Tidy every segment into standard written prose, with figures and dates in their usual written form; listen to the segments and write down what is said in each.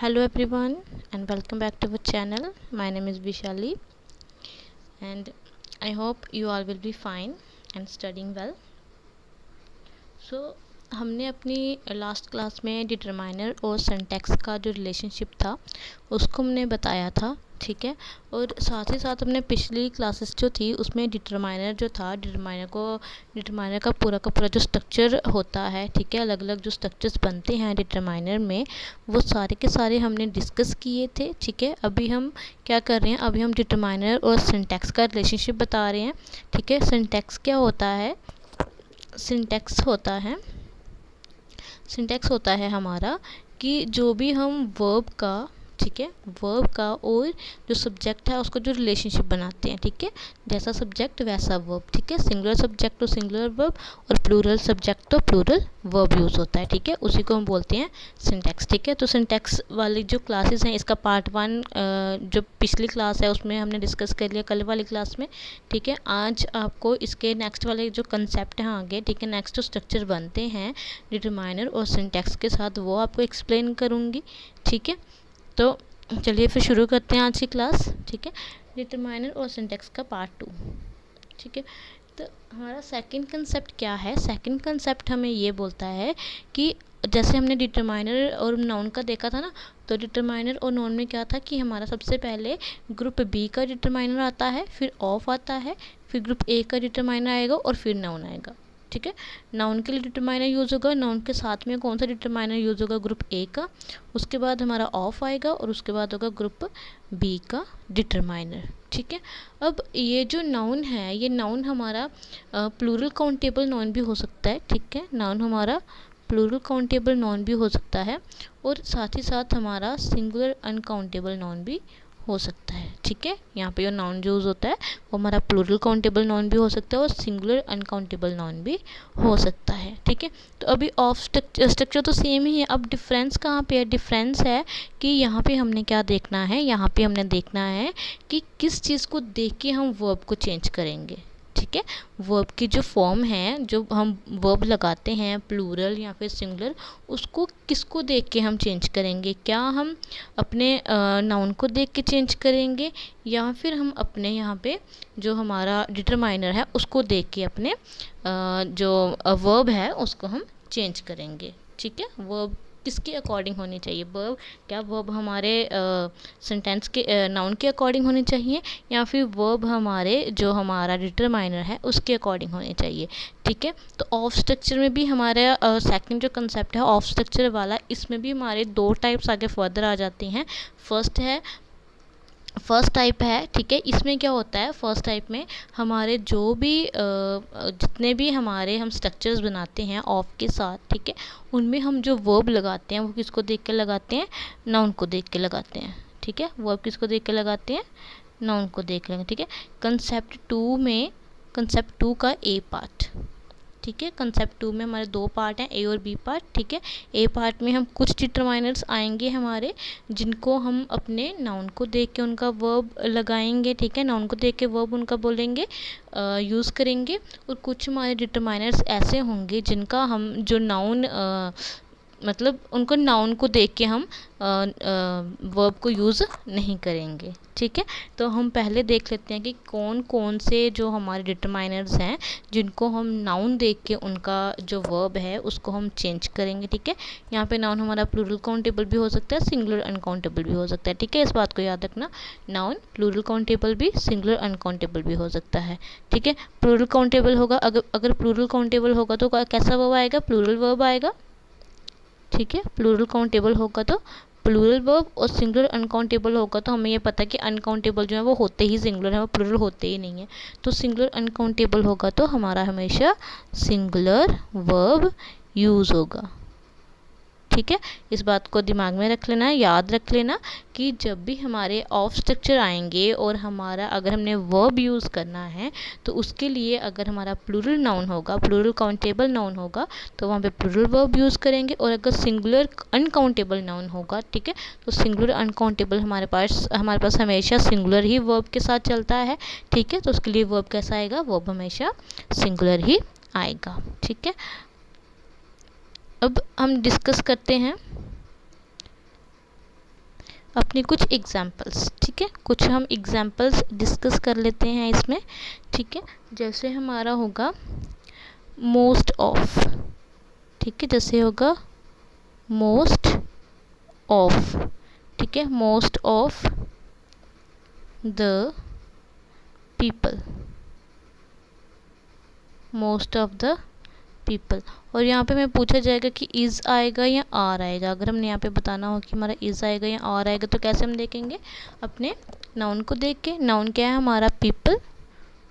Hello everyone and welcome back to our channel. My name is Vishali and I hope you all will be fine and studying well. हमने अपनी last class में determiner और syntax का जो relationship था उसको हमने बताया था, ठीक है। और साथ ही साथ हमने पिछली क्लासेस जो थी उसमें डिटरमाइनर जो था, डिटरमाइनर का पूरा जो स्ट्रक्चर होता है, ठीक है, अलग अलग जो स्ट्रक्चर्स बनते हैं डिटरमाइनर में, वो सारे के सारे हमने डिस्कस किए थे, ठीक है। अभी हम क्या कर रहे हैं, अभी हम डिटरमाइनर और सिंटैक्स का रिलेशनशिप बता रहे हैं, ठीक है। सिंटैक्स क्या होता है? सिंटैक्स होता है हमारा कि जो भी हम वर्ब का, ठीक है, वर्ब का और जो सब्जेक्ट है उसको जो रिलेशनशिप बनाते हैं, ठीक है। जैसा सब्जेक्ट वैसा वर्ब, ठीक है। सिंगुलर सब्जेक्ट तो सिंगुलर वर्ब और प्लूरल सब्जेक्ट तो प्लूरल वर्ब यूज़ होता है, ठीक है। उसी को हम बोलते हैं सिंटैक्स, ठीक है। तो सिंटैक्स वाली जो क्लासेस हैं, इसका पार्ट 1 जो पिछली क्लास है उसमें हमने डिस्कस कर लिया कल वाली क्लास में, ठीक है। आज आपको इसके नेक्स्ट वाले जो कंसेप्ट हैं आगे, ठीक है, नेक्स्ट जो स्ट्रक्चर बनते हैं डिटरमाइनर और सिंटैक्स के साथ, वो आपको एक्सप्लेन करूँगी, ठीक है। तो चलिए फिर शुरू करते हैं आज की क्लास, ठीक है। डिटरमाइनर और सिंटैक्स का पार्ट 2, ठीक है। तो हमारा सेकंड कंसेप्ट क्या है? सेकंड कंसेप्ट हमें ये बोलता है कि जैसे हमने डिटरमाइनर और नाउन का देखा था ना, तो डिटरमाइनर और नाउन में क्या था कि हमारा सबसे पहले ग्रुप बी का डिटरमाइनर आता है, फिर ऑफ आता है, फिर ग्रुप ए का डिटरमाइनर आएगा और फिर नाउन आएगा, ठीक है। नाउन के लिए डिटरमाइनर यूज़ होगा, नाउन के साथ में कौन सा डिटरमाइनर यूज़ होगा? ग्रुप ए का, उसके बाद हमारा ऑफ आएगा और उसके बाद होगा ग्रुप बी का डिटरमाइनर, ठीक है। अब ये जो नाउन है, ये नाउन हमारा प्लूरल काउंटेबल नाउन भी हो सकता है, ठीक है। नाउन हमारा प्लूरल काउंटेबल नाउन भी हो सकता है और साथ ही साथ हमारा सिंगुलर अनकाउंटेबल नाउन भी हो सकता है, ठीक है। यहाँ पे जो नाउन यूज़ होता है वो हमारा प्लूरल काउंटेबल नाउन भी हो सकता है और सिंगुलर अनकाउंटेबल नाउन भी हो सकता है, ठीक है। तो अभी ऑफ स्ट्रक्चर तो सेम ही है। अब डिफरेंस कहाँ पे है? डिफरेंस है कि यहाँ पे हमने क्या देखना है, यहाँ पे हमने देखना है कि किस चीज़ को देख के हम वर्ब को चेंज करेंगे, ठीक है। वर्ब की जो फॉर्म है, जो हम वर्ब लगाते हैं प्लूरल या फिर सिंगुलर, उसको किसको देख के हम चेंज करेंगे? क्या हम अपने नाउन को देख के चेंज करेंगे या फिर हम अपने यहाँ पे जो हमारा डिटरमाइनर है उसको देख के अपने जो वर्ब है उसको हम चेंज करेंगे, ठीक है। वर्ब किसके अकॉर्डिंग होनी चाहिए? वर्ब, क्या वर्ब हमारे सेंटेंस के नाउन के अकॉर्डिंग होनी चाहिए या फिर वर्ब हमारे जो हमारा डिटरमाइनर है उसके अकॉर्डिंग होनी चाहिए, ठीक है। तो ऑफ स्ट्रक्चर में भी हमारा सेकंड जो कंसेप्ट है ऑफ स्ट्रक्चर वाला, इसमें भी हमारे 2 टाइप्स आगे फर्दर आ जाती हैं। फर्स्ट टाइप है, ठीक है। इसमें क्या होता है? फर्स्ट टाइप में हमारे जो भी जितने भी हमारे हम स्ट्रक्चर्स बनाते हैं ऑफ के साथ, ठीक है, उनमें हम जो वर्ब लगाते हैं वो किसको देख के लगाते हैं? नाउन को देख के लगाते हैं, ठीक है। वर्ब किसको देख के लगाते हैं? नाउन को देख लेंगे, ठीक है। कंसेप्ट 2 का ए पार्ट, ठीक है। कंसेप्ट 2 में हमारे 2 पार्ट हैं, ए और बी पार्ट, ठीक है। ए पार्ट में हम कुछ डिटरमाइनर्स आएंगे हमारे, जिनको हम अपने नाउन को देख के उनका वर्ब लगाएंगे, ठीक है। नाउन को देख के वर्ब उनका बोलेंगे, यूज़ करेंगे। और कुछ हमारे डिटरमाइनर्स ऐसे होंगे जिनका हम जो नाउन मतलब उनको नाउन को देख के हम वर्ब को यूज़ नहीं करेंगे, ठीक है। तो हम पहले देख लेते हैं कि कौन कौन से जो हमारे डिटरमाइनर्स हैं जिनको हम नाउन देख के उनका जो वर्ब है उसको हम चेंज करेंगे, ठीक है। यहाँ पे नाउन हमारा प्लूरल काउंटेबल भी हो सकता है, सिंगुलर अनकाउंटेबल भी हो सकता है, ठीक है। इस बात को याद रखना, नाउन प्लूरल काउंटेबल भी, सिंगुलर अनकाउंटेबल भी हो सकता है, ठीक है। प्लूरल काउंटेबल होगा, अगर प्लूरल काउंटेबल होगा तो कैसा वर्ब आएगा? प्लूरल वर्ब आएगा, ठीक है। प्लूरल काउंटेबल होगा तो प्लूरल वर्ब, और सिंगुलर अनकाउंटेबल होगा तो हमें ये पता है कि अनकाउंटेबल जो है वो होते ही सिंगुलर है, वो प्लूरल होते ही नहीं है। तो सिंगुलर अनकाउंटेबल होगा तो हमारा हमेशा सिंगुलर वर्ब यूज़ होगा, ठीक है। इस बात को दिमाग में रख लेना, याद रख लेना कि जब भी हमारे ऑफ स्ट्रक्चर आएंगे और हमारा अगर हमने वर्ब यूज़ करना है तो उसके लिए अगर हमारा प्लूरल नाउन होगा, प्लूरल काउंटेबल नाउन होगा, तो वहाँ पे प्लूरल वर्ब यूज़ करेंगे। और अगर सिंगुलर अनकाउंटेबल नाउन होगा, ठीक है, तो सिंगुलर अनकाउंटेबल हमारे पास हमेशा सिंगुलर ही वर्ब के साथ चलता है, ठीक है। तो उसके लिए वर्ब कैसा आएगा? वर्ब हमेशा सिंगुलर ही आएगा, ठीक है। अब हम डिस्कस करते हैं अपनी कुछ एग्जाम्पल्स, ठीक है, कुछ हम एग्जाम्पल्स डिस्कस कर लेते हैं इसमें, ठीक है। जैसे हमारा होगा मोस्ट ऑफ, ठीक है, जैसे होगा मोस्ट ऑफ, ठीक है, most of the people, most of the people. और यहाँ पे मैं पूछा जाएगा कि इज़ आएगा या आर आएगा। अगर हमने यहाँ पे बताना हो कि हमारा इज़ आएगा या आर आएगा तो कैसे हम देखेंगे, अपने नाउन को देख के। नाउन क्या है हमारा, पीपल,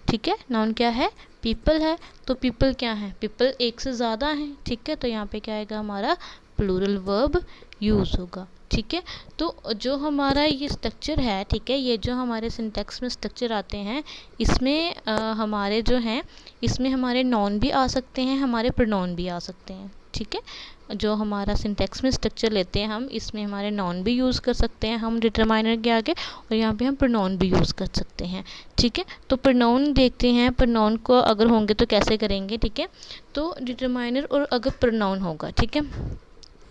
ठीक है, नाउन क्या है, पीपल है। तो पीपल क्या है, पीपल एक से ज़्यादा है, ठीक है, तो यहाँ पे क्या आएगा हमारा प्लूरल वर्ब यूज़ होगा, ठीक है। तो जो हमारा ये स्ट्रक्चर है, ठीक है, ये जो हमारे सिंटैक्स में स्ट्रक्चर आते हैं, इसमें हमारे जो हैं, इसमें हमारे नाउन भी आ सकते हैं, हमारे प्रोनाउन भी आ सकते हैं, ठीक है। जो हमारा सिंटैक्स में स्ट्रक्चर लेते हैं हम, इसमें हमारे नाउन भी यूज़ कर सकते हैं हम डिटरमाइनर के आगे, और यहाँ पे हम प्रोनाउन भी यूज़ कर सकते हैं, ठीक है। तो प्रोनाउन देखते हैं, प्रोनाउन को अगर होंगे तो कैसे करेंगे, ठीक है। तो डिटरमाइनर और अगर प्रोनाउन होगा, ठीक है।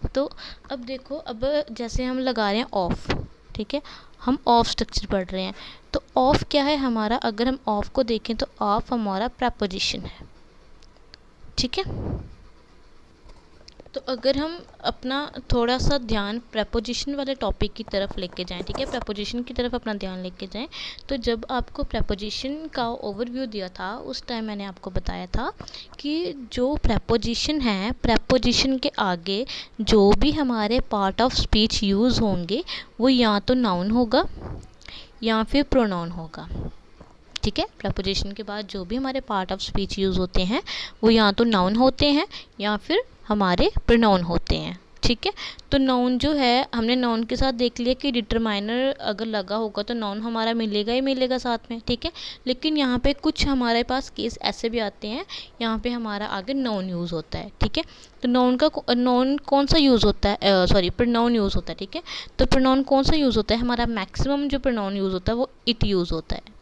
तो अब देखो, अब जैसे हम लगा रहे हैं ऑफ, ठीक है, हम ऑफ स्ट्रक्चर पढ़ रहे हैं। तो ऑफ क्या है हमारा, अगर हम ऑफ को देखें तो ऑफ हमारा प्रपोजिशन है, ठीक है। तो अगर हम अपना थोड़ा सा ध्यान प्रपोजिशन वाले टॉपिक की तरफ लेके जाएं, ठीक है, प्रपोजिशन की तरफ अपना ध्यान लेके जाएं, तो जब आपको प्रपोजिशन का ओवरव्यू दिया था उस टाइम मैंने आपको बताया था कि जो प्रपोजिशन है, प्रपोजिशन के आगे जो भी हमारे पार्ट ऑफ स्पीच यूज़ होंगे वो या तो नाउन होगा या फिर प्रोनाउन होगा, ठीक है। प्रपोजिशन के बाद जो भी हमारे पार्ट ऑफ स्पीच यूज़ होते हैं वो या तो नाउन होते हैं या फिर हमारे प्रोनाउन होते हैं, ठीक है। तो नाउन जो है, हमने नाउन के साथ देख लिया कि डिटरमाइनर अगर लगा होगा तो नाउन हमारा मिलेगा ही मिलेगा साथ में, ठीक है। लेकिन यहाँ पे कुछ हमारे पास केस ऐसे भी आते हैं, यहाँ पे हमारा आगे नाउन यूज़ होता है, ठीक है। तो नाउन कौन सा यूज़ होता है, सॉरी प्रोनाउन यूज़ होता है, ठीक है। तो प्रोनाउन कौन सा यूज़ होता है, हमारा मैक्सिमम जो प्रोनाउन यूज़ होता है वो इट यूज़ होता है,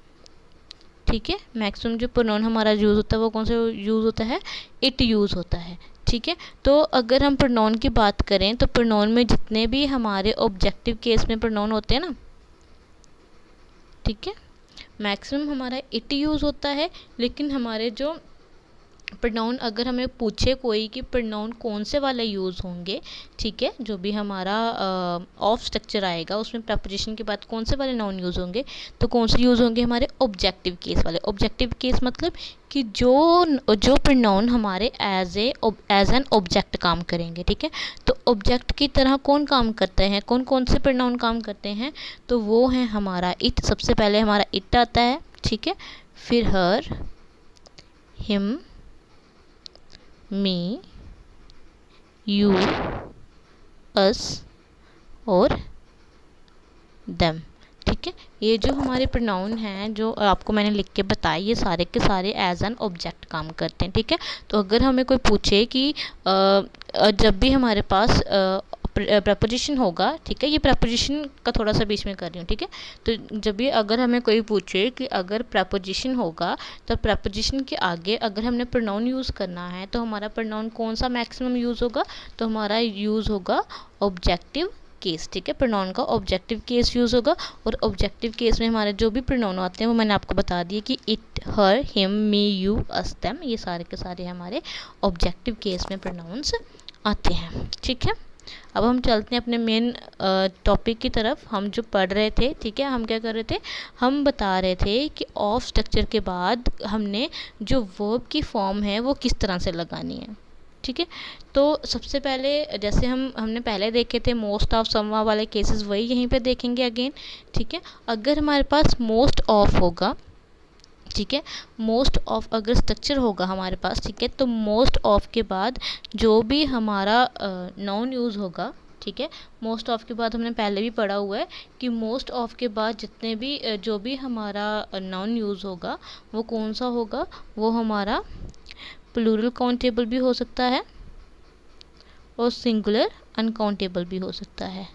ठीक है। मैक्सिमम जो प्रोनाउन हमारा यूज़ होता है वो कौन सा यूज़ होता है, इट यूज़ होता है, ठीक है। तो अगर हम प्रोनाउन की बात करें तो प्रोनाउन में जितने भी हमारे ऑब्जेक्टिव केस में प्रोनाउन होते हैं ना, ठीक है, मैक्सिमम हमारा इट यूज़ होता है। लेकिन हमारे जो प्रोनाउन, अगर हमें पूछे कोई कि प्रोनाउन कौन से वाले यूज़ होंगे, ठीक है, जो भी हमारा ऑफ स्ट्रक्चर आएगा उसमें प्रपोजिशन के बाद कौन से वाले नाउन यूज़ होंगे, तो कौन से यूज़ होंगे, हमारे ऑब्जेक्टिव केस वाले। ऑब्जेक्टिव केस मतलब कि जो प्रोनाउन हमारे एज एन ऑब्जेक्ट काम करेंगे, ठीक है। तो ऑब्जेक्ट की तरह कौन काम करते हैं, कौन कौन से प्रोनाउन काम करते हैं, तो वो है हमारा इट। सबसे पहले हमारा इट आता है, ठीक है, फिर हर, हिम, मी, यू, अस और देम, ठीक है। ये जो हमारे प्रोनाउन हैं जो आपको मैंने लिख के बताए, ये सारे के सारे एज एन ऑब्जेक्ट काम करते हैं, ठीक है। तो अगर हमें कोई पूछे कि जब भी हमारे पास प्रपोजिशन होगा, ठीक है, ये प्रपोजिशन का थोड़ा सा बीच में कर रही हूँ, ठीक है। तो जब भी अगर हमें कोई पूछे कि अगर प्रपोजिशन होगा तो प्रपोजिशन के आगे अगर हमने प्रोनाउन यूज़ करना है तो हमारा प्रोनाउन कौन सा मैक्सिमम यूज़ होगा, तो हमारा यूज़ होगा ऑब्जेक्टिव केस, ठीक है। प्रोनाउन का ऑब्जेक्टिव केस यूज़ होगा। और ऑब्जेक्टिव केस में हमारे जो भी प्रोनाउन आते हैं वो मैंने आपको बता दिए कि it, her, him, me, you, us, them, ये सारे के सारे हमारे ऑब्जेक्टिव केस में प्रोनाउंस आते हैं, ठीक है। अब हम चलते हैं अपने मेन टॉपिक की तरफ। हम जो पढ़ रहे थे, ठीक है, हम क्या कर रहे थे, हम बता रहे थे कि ऑफ स्ट्रक्चर के बाद हमने जो वर्ब की फॉर्म है वो किस तरह से लगानी है, ठीक है। तो सबसे पहले जैसे हमने पहले देखे थे मोस्ट ऑफ, समवा वाले केसेस वही यहीं पे देखेंगे अगेन, ठीक है। अगर हमारे पास मोस्ट ऑफ होगा, ठीक है, मोस्ट ऑफ अगर स्ट्रक्चर होगा हमारे पास, ठीक है, तो मोस्ट ऑफ के बाद जो भी हमारा नाउन यूज़ होगा, ठीक है, मोस्ट ऑफ के बाद हमने पहले भी पढ़ा हुआ है कि मोस्ट ऑफ के बाद जितने भी जो भी हमारा नाउन यूज़ होगा वो कौन सा होगा, वो हमारा प्लूरल काउंटेबल भी हो सकता है और सिंगुलर अनकाउंटेबल भी हो सकता है,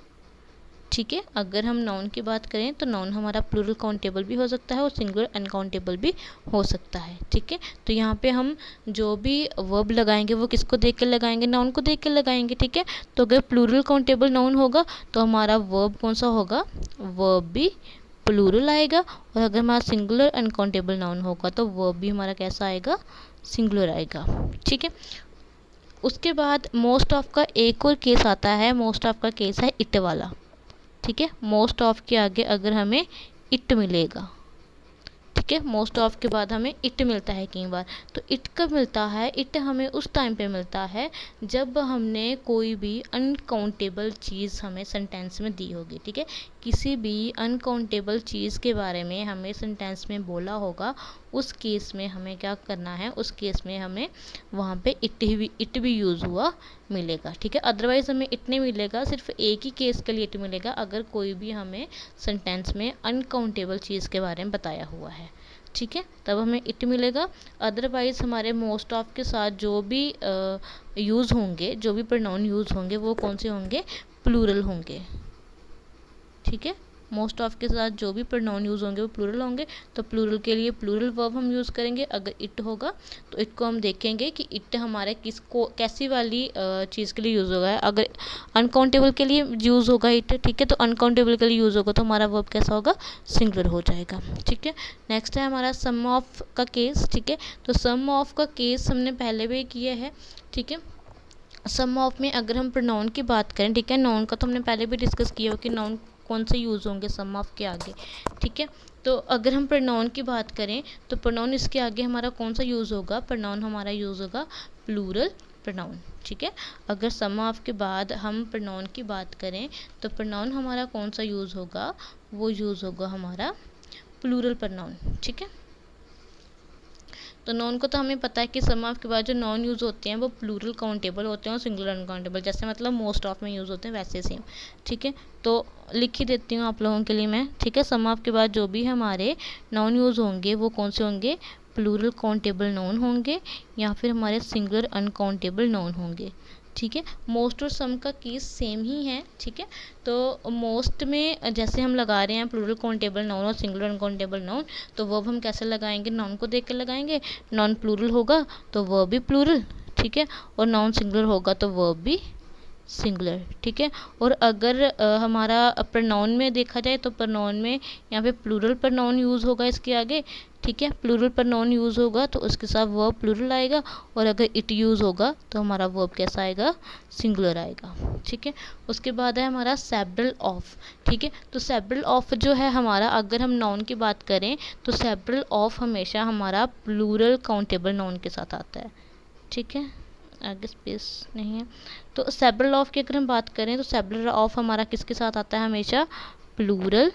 ठीक है। अगर हम नाउन की बात करें तो नाउन हमारा प्लूरल काउंटेबल भी हो सकता है और सिंगुलर अनकाउंटेबल भी हो सकता है, ठीक है। तो यहाँ पे हम जो भी वर्ब लगाएंगे वो किसको देख कर लगाएंगे, नाउन को देख कर लगाएंगे, ठीक है। तो अगर प्लूरल काउंटेबल नाउन होगा तो हमारा वर्ब कौन सा होगा, वर्ब भी प्लूरल आएगा। और अगर हमारा सिंगुलर अनकाउंटेबल नाउन होगा तो वर्ब भी हमारा कैसा आएगा, सिंगुलर आएगा, ठीक है। उसके बाद मोस्ट ऑफ का एक और केस आता है, मोस्ट ऑफ का केस है इट वाला, ठीक है। मोस्ट ऑफ के आगे अगर हमें इट मिलेगा, ठीक है, मोस्ट ऑफ के बाद हमें इट मिलता है कई बार, तो इट कब मिलता है, इट हमें उस टाइम पे मिलता है जब हमने कोई भी अनकाउंटेबल चीज़ हमें सेंटेंस में दी होगी, ठीक है। किसी भी अनकाउंटेबल चीज़ के बारे में हमें सेंटेंस में बोला होगा, उस केस में हमें क्या करना है, उस केस में हमें वहाँ पे इट भी यूज़ हुआ मिलेगा, ठीक है। अदरवाइज़ हमें इट नहीं मिलेगा, सिर्फ एक ही केस के लिए इट मिलेगा, अगर कोई भी हमें सेंटेंस में अनकाउंटेबल चीज़ के बारे में बताया हुआ है, ठीक है, तब हमें इट मिलेगा। अदरवाइज़ हमारे मोस्ट ऑफ के साथ जो भी यूज़ होंगे, जो भी प्रोनाउन यूज़ होंगे वो कौन से होंगे, प्लूरल होंगे, ठीक है। मोस्ट ऑफ के साथ जो भी प्रोनाउन यूज़ होंगे वो प्लूरल होंगे, तो प्लूरल के लिए प्लूरल वर्ब हम यूज़ करेंगे। अगर इट होगा तो इट को हम देखेंगे कि इट हमारे किसको कैसी वाली चीज़ के लिए यूज़ होगा। अगर अनकाउंटेबल के लिए यूज़ होगा इट, ठीक है, तो अनकाउंटेबल के लिए यूज़ होगा तो हमारा वर्ब कैसा होगा, सिंगुलर हो जाएगा, ठीक है। नेक्स्ट है हमारा सम ऑफ का केस, ठीक है। तो सम ऑफ का केस हमने पहले भी किया है, ठीक है। सम ऑफ में अगर हम प्रोनाउन की बात करें, ठीक है, नाउन का तो हमने पहले भी डिस्कस किया हो कि नाउन कौन से यूज़ होंगे सम ऑफ के आगे, ठीक है। तो अगर हम प्रोनाउन की बात करें तो प्रोनाउन इसके आगे हमारा कौन सा यूज़ होगा, प्रोनाउन हमारा यूज़ होगा प्लूरल प्रोनाउन, ठीक है। अगर सम ऑफ के बाद हम प्रोनाउन की बात करें तो प्रोनाउन हमारा कौन सा यूज़ होगा, वो यूज़ होगा हमारा प्लूरल प्रोनाउन, ठीक है। तो नॉन को तो हमें पता है कि सम ऑफ के बाद जो नॉन यूज़ होते हैं वो प्लूरल काउंटेबल होते हैं और सिंगुलर अनकाउंटेबल, जैसे मतलब मोस्ट ऑफ में यूज़ होते हैं वैसे सेम, ठीक है। तो लिख ही देती हूँ आप लोगों के लिए मैं, ठीक है। सम ऑफ के बाद जो भी हमारे नॉन यूज़ होंगे वो कौन से होंगे, प्लूरल काउंटेबल नॉन होंगे या फिर हमारे सिंगुलर अनकाउंटेबल नॉन होंगे, ठीक है। मोस्ट और सम का केस सेम ही है, ठीक है। तो मोस्ट में जैसे हम लगा रहे हैं प्लूरल काउंटेबल नाउन और सिंगुलर अनकाउंटेबल नाउन, तो वर्ब हम कैसे लगाएंगे, नाउन को देख कर लगाएंगे। नाउन प्लूरल होगा तो वर्ब भी प्लूरल, ठीक है, और नाउन सिंगुलर होगा तो वर्ब भी सिंगुलर, ठीक है। और अगर हमारा प्रोनाउन में देखा जाए तो प्रोनाउन में यहाँ पे प्लूरल प्रोनाउन यूज़ होगा इसके आगे, ठीक है। प्लूरल प्रोनाउन यूज़ होगा तो उसके साथ वर्ब प्लूरल आएगा, और अगर इट यूज़ होगा तो हमारा वर्ब कैसा आएगा, सिंगुलर आएगा, ठीक है। उसके बाद है हमारा सेवरल ऑफ, ठीक है। तो सेवरल ऑफ जो है हमारा, अगर हम नाउन की बात करें तो सेवरल ऑफ हमेशा हमारा प्लूरल काउंटेबल नाउन के साथ आता है, ठीक है। आगे स्पेस नहीं है, तो सेवरल ऑफ की अगर हम बात करें तो सेवरल ऑफ हमारा किसके साथ आता है, हमेशा प्लूरल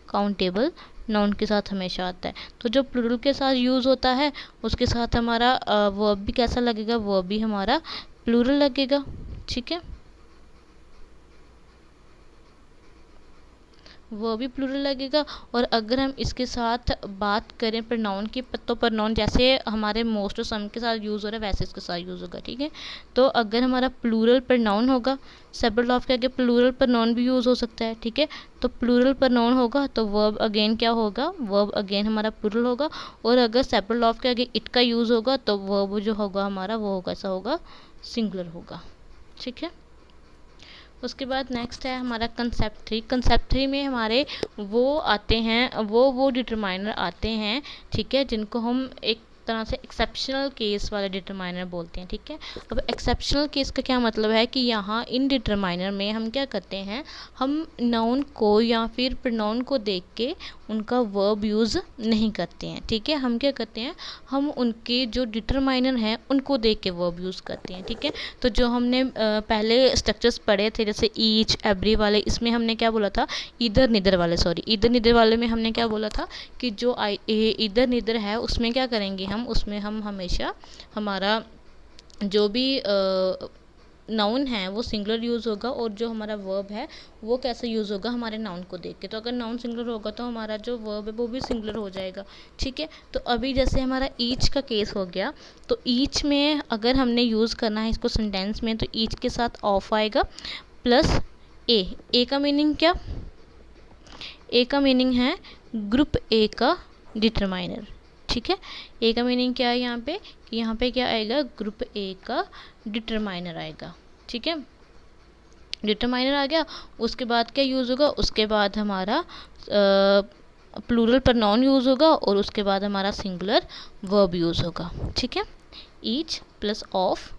काउंटेबल नाउन के साथ हमेशा आता है। तो जो प्लूरल के साथ यूज़ होता है उसके साथ हमारा वर्ब भी कैसा लगेगा, वर्ब भी हमारा प्लूरल लगेगा, ठीक है, वो भी प्लूरल लगेगा। और अगर हम इसके साथ बात करें प्रोनाउन की, तो प्रोनाउन जैसे हमारे मोस्ट और सम के साथ यूज़ हो रहा है वैसे इसके साथ यूज़ होगा, ठीक है। तो अगर हमारा प्लूरल प्रोनाउन होगा, सेवरल ऑफ के आगे प्लूरल प्रोनाउन भी यूज़ हो सकता है, ठीक है। तो प्लूरल प्रोनाउन होगा तो वर्ब अगेन क्या होगा, वर्ब अगेन हमारा प्लूरल होगा। और अगर सेवरल ऑफ के आगे इट का यूज़ होगा तो वर्ब जो होगा हमारा वो होगा, ऐसा होगा, सिंगुलर होगा, ठीक है। उसके बाद नेक्स्ट है हमारा कंसेप्ट 3। कंसेप्ट 3 में हमारे वो आते हैं, वो डिटरमाइनर आते हैं, ठीक है, जिनको हम एक तरह से एक्सेप्शनल केस वाले डिटरमाइनर बोलते हैं, ठीक है। अब एक्सेप्शनल केस का क्या मतलब है कि यहाँ इन डिटरमाइनर में हम क्या करते हैं, हम नाउन को या फिर प्रोनाउन को देख के उनका वर्ब यूज़ नहीं करते हैं, ठीक है। हम क्या करते हैं, हम उनके जो डिटरमाइनर हैं उनको देख के वर्ब यूज़ करते हैं, ठीक है। तो जो हमने पहले स्ट्रक्चर्स पढ़े थे जैसे ईच एवरी वाले, इसमें हमने क्या बोला था, इधर निदर वाले, सॉरी इधर निदर वाले में हमने क्या बोला था कि जो इधर निदर है उसमें क्या करेंगे, हम उसमें हम हमेशा हमारा जो भी नाउन है वो सिंगुलर यूज़ होगा, और जो हमारा वर्ब है वो कैसे यूज़ होगा, हमारे नाउन को देख के। तो अगर नाउन सिंगुलर होगा तो हमारा जो वर्ब है वो भी सिंगुलर हो जाएगा, ठीक है। तो अभी जैसे हमारा ईच का केस हो गया, तो ईच में अगर हमने यूज़ करना है इसको सेंटेंस में तो ईच के साथ ऑफ आएगा प्लस ए का मीनिंग क्या? ए का मीनिंग है ग्रुप ए का डिटरमाइनर, ठीक है। ए का मीनिंग क्या है यहाँ पे कि यहाँ पे क्या आएगा, ग्रुप ए का डिटरमाइनर आएगा, ठीक है। डिटरमाइनर आ गया, उसके बाद क्या यूज़ होगा, उसके बाद हमारा प्लूरल प्रोनाउन यूज़ होगा और उसके बाद हमारा सिंगुलर वर्ब यूज़ होगा, ठीक है। ईच प्लस ऑफ,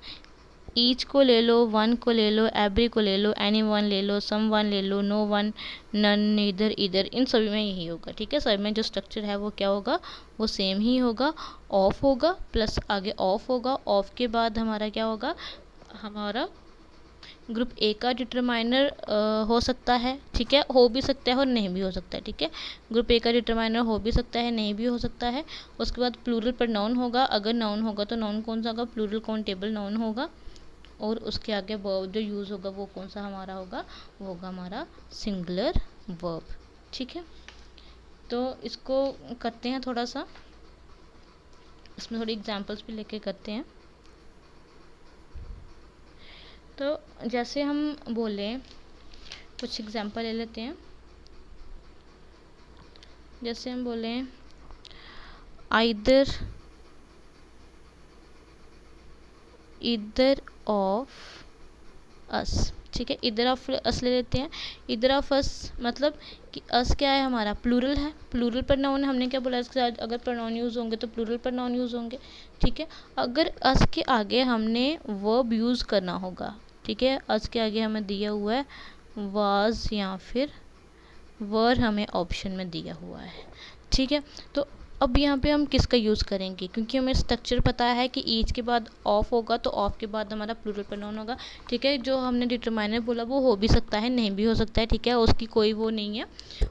ईच को ले लो, वन को ले लो, एवरी को ले लो, एनी वन ले लो, सम वन ले लो, नो वन, नन, नीदर, इधर, इन सभी में यही होगा, ठीक है। सभी में जो स्ट्रक्चर है वो क्या होगा, वो सेम ही होगा। ऑफ होगा प्लस आगे ऑफ होगा, ऑफ के बाद हमारा क्या होगा, हमारा ग्रुप ए का डिटरमाइनर हो सकता है, ठीक है, हो भी सकता है और नहीं भी हो सकता है, ठीक है। ग्रुप ए का डिटरमाइनर हो भी सकता है, नहीं भी हो सकता है। उसके बाद प्लूरल प्रोनाउन होगा, अगर नाउन होगा तो नाउन कौन सा होगा, प्लूरल काउंटेबल नाउन होगा। और उसके आगे वर्ब जो यूज़ होगा वो कौन सा हमारा होगा, वो होगा हमारा सिंगुलर वर्ब, ठीक है। तो इसको करते हैं थोड़ा सा, इसमें थोड़ी एग्जांपल्स भी लेके करते हैं। तो जैसे हम बोलें, कुछ एग्जांपल ले लेते हैं। जैसे हम बोलें इधर ऑफ अस, ठीक है। इधर ऑफ अस ले लेते हैं। इधर ऑफ अस मतलब कि अस क्या है हमारा, प्लूरल है, प्लूरल प्रोनाउन। हमने क्या बोला, इसके साथ अगर प्रोनाउन यूज़ होंगे तो प्लूरल प्रोनाउन यूज़ होंगे, ठीक है। अगर अस के आगे हमने वर्ब यूज़ करना होगा, ठीक है, अस के आगे हमें दिया हुआ है वाज या फिर वर, हमें ऑप्शन में दिया हुआ है, ठीक है। तो अब यहाँ पे हम किसका यूज़ करेंगे, क्योंकि हमें स्ट्रक्चर पता है कि ईच के बाद ऑफ होगा तो ऑफ के बाद हमारा प्लूरल प्रोनाउन होगा, ठीक है। जो हमने डिटरमाइनर बोला वो हो भी सकता है, नहीं भी हो सकता है, ठीक है। उसकी कोई वो नहीं है,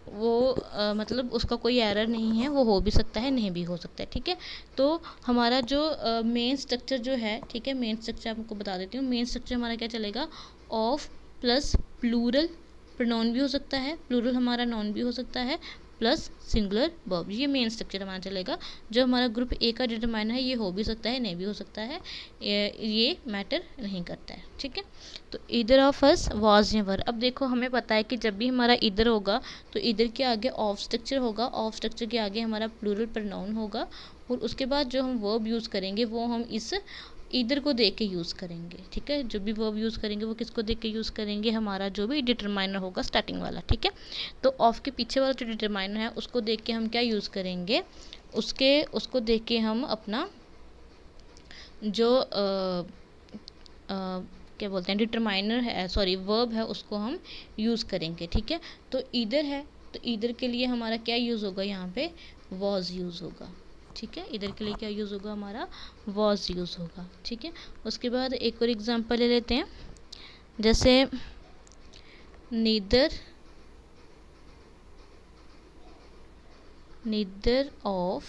वो मतलब उसका कोई एरर नहीं है, वो हो भी सकता है, नहीं भी हो सकता है, ठीक है। तो हमारा जो मेन स्ट्रक्चर जो है, ठीक है, मेन स्ट्रक्चर आपको बता देती हूँ। मेन स्ट्रक्चर हमारा क्या चलेगा, ऑफ प्लस प्लूरल प्रोनाउन भी हो सकता है, प्लूरल हमारा नाउन भी हो सकता है, प्लस सिंगुलर वर्ब, ये मेन स्ट्रक्चर हमारा चलेगा। जो हमारा ग्रुप ए का डिटरमाइनर है ये हो भी सकता है, नहीं भी हो सकता है, ये मैटर नहीं करता है, ठीक है। तो इधर ऑफ अस वाज या वर। अब देखो हमें पता है कि जब भी हमारा इधर होगा तो इधर के आगे ऑफ स्ट्रक्चर होगा, ऑफ स्ट्रक्चर के आगे हमारा प्लूरल प्रोनाउन होगा, और उसके बाद जो हम वर्ब यूज़ करेंगे वो हम इस इधर को देख के यूज़ करेंगे, ठीक है। जो भी वर्ब यूज़ करेंगे वो किसको देख के यूज़ करेंगे, हमारा जो भी डिटरमाइनर होगा स्टार्टिंग वाला, ठीक है। तो ऑफ के पीछे वाला जो डिटरमाइनर है उसको देख के हम क्या यूज़ करेंगे, उसको देख के हम अपना जो क्या बोलते हैं डिटरमाइनर है, सॉरी वर्ब है, उसको हम यूज़ करेंगे, ठीक है। तो इधर है तो इधर के लिए हमारा क्या यूज़ होगा, यहाँ पे वॉज यूज़ होगा, ठीक है। इधर के लिए क्या यूज़ होगा, हमारा वॉज यूज़ होगा, ठीक है। उसके बाद एक और एग्जांपल ले लेते हैं। जैसे neither of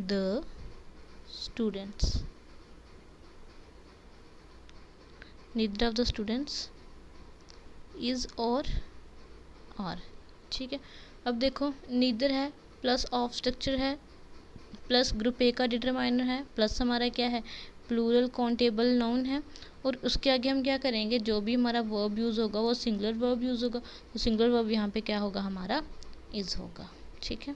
the students, neither of the students is और आर, ठीक है। अब देखो नीदर है प्लस ऑफ स्ट्रक्चर है प्लस ग्रुप ए का डिटरमाइनर है प्लस हमारा क्या है, प्लूरल काउंटेबल नाउन है, और उसके आगे हम क्या करेंगे, जो भी हमारा वर्ब यूज़ होगा वो सिंगुलर वर्ब यूज़ होगा, तो सिंगुलर वर्ब यहाँ पे क्या होगा, हमारा इज होगा, ठीक है।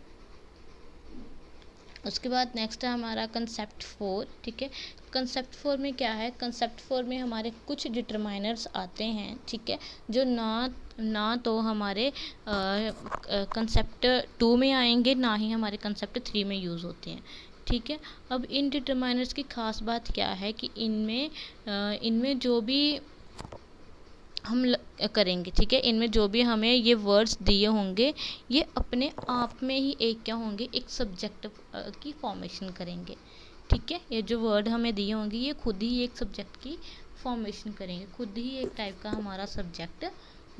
उसके बाद नेक्स्ट है हमारा कंसेप्ट 4, ठीक है। कंसेप्ट 4 में क्या है, कंसेप्ट 4 में हमारे कुछ डिटरमाइनर्स आते हैं, ठीक है, जो ना तो हमारे कंसेप्ट 2 में आएंगे, ना ही हमारे कंसेप्ट 3 में यूज़ होते हैं, ठीक है। अब इन डिटरमाइनर्स की ख़ास बात क्या है कि इनमें जो भी हम करेंगे, ठीक है, इनमें जो भी हमें ये वर्ड्स दिए होंगे ये अपने आप में ही एक क्या होंगे, एक सब्जेक्ट की फॉर्मेशन करेंगे, ठीक है। ये जो वर्ड हमें दिए होंगे ये खुद ही एक सब्जेक्ट की फॉर्मेशन करेंगे, खुद ही एक टाइप का हमारा सब्जेक्ट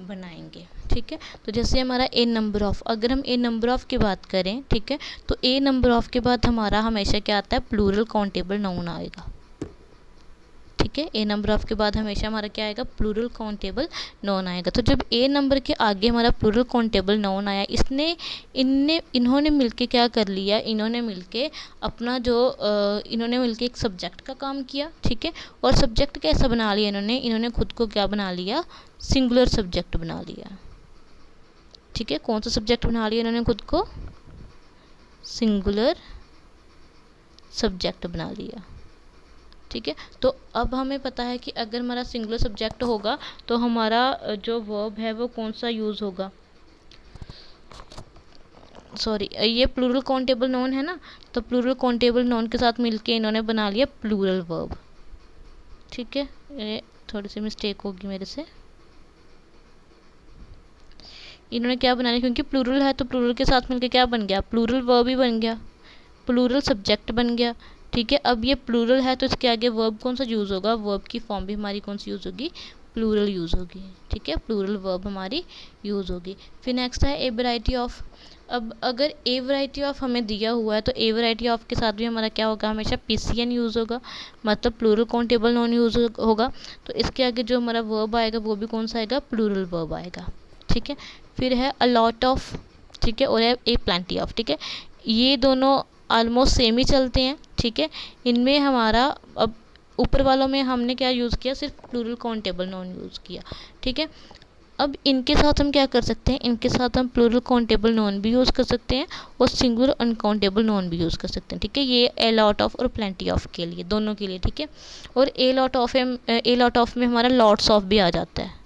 बनाएंगे, ठीक है। तो जैसे हमारा ए नंबर ऑफ, अगर हम ए नंबर ऑफ की बात करें, ठीक है, तो ए नंबर ऑफ के बाद हमारा हमेशा क्या आता है, प्लूरल काउंटेबल नाउन आएगा, ठीक ठीक है। ए नंबर ऑफ के बाद हमेशा हमारा क्या आएगा, प्लूरल काउंटेबल नाउन आएगा। तो जब ए नंबर के आगे हमारा प्लूरल काउंटेबल नाउन आया, इन्होंने मिलके क्या कर लिया, इन्होंने मिलके अपना जो इन्होंने मिलके एक सब्जेक्ट का काम किया, ठीक है। और सब्जेक्ट कैसा बना लिया इन्होंने खुद को क्या बना लिया, सिंगुलर सब्जेक्ट बना लिया, ठीक है। कौन सा सब्जेक्ट बना लिया इन्होंने खुद को, सिंगुलर सब्जेक्ट बना लिया, ठीक है। तो अब हमें पता है कि अगर हमारा सिंगुलर सब्जेक्ट होगा तो हमारा जो वर्ब है वो कौन सा यूज़ होगा, सॉरी ये प्लूरल काउंटेबल नाउन है ना, तो प्लूरल काउंटेबल नाउन के साथ मिलके इन्होंने बना लिया प्लूरल वर्ब, ठीक है। ये थोड़ी सी मिस्टेक होगी मेरे से, इन्होंने क्या बना लिया, क्योंकि प्लूरल है तो प्लूरल के साथ मिलके क्या बन गया, प्लूरल वर्ब ही बन गया, प्लूरल सब्जेक्ट बन गया, ठीक है। अब ये प्लूरल है तो इसके आगे वर्ब कौन सा यूज़ होगा, वर्ब की फॉर्म भी हमारी कौन सी यूज़ होगी, प्लूरल यूज़ होगी, ठीक है। प्लूरल वर्ब हमारी यूज़ होगी। फिर नेक्स्ट है ए वैरायटी ऑफ। अब अगर ए वैरायटी ऑफ हमें दिया हुआ है तो ए वैरायटी ऑफ के साथ भी हमारा क्या होगा, हमेशा पीसीएन यूज़ होगा, मतलब प्लूरल काउंटेबल नाउन यूज़ होगा। तो इसके आगे जो हमारा वर्ब आएगा वो भी कौन सा आएगा, प्लूरल वर्ब आएगा, ठीक है। फिर है अ लॉट ऑफ, ठीक है, और है ए प्लेंटी ऑफ, ठीक है। ये दोनों ऑलमोस्ट सेम ही चलते हैं, ठीक है। इनमें हमारा अब ऊपर वालों में हमने क्या यूज़ किया, सिर्फ प्लूरल काउंटेबल नाउन यूज़ किया, ठीक है। अब इनके साथ हम क्या कर सकते हैं, इनके साथ हम प्लूरल काउंटेबल नाउन भी यूज़ कर सकते हैं और सिंगुलर अनकाउंटेबल नाउन भी यूज़ कर सकते हैं, ठीक है। ये ए लॉट ऑफ और प्लेंटी ऑफ के लिए, दोनों के लिए, ठीक है। और ए लॉट ऑफ में हमारा लॉट्स ऑफ भी आ जाता है,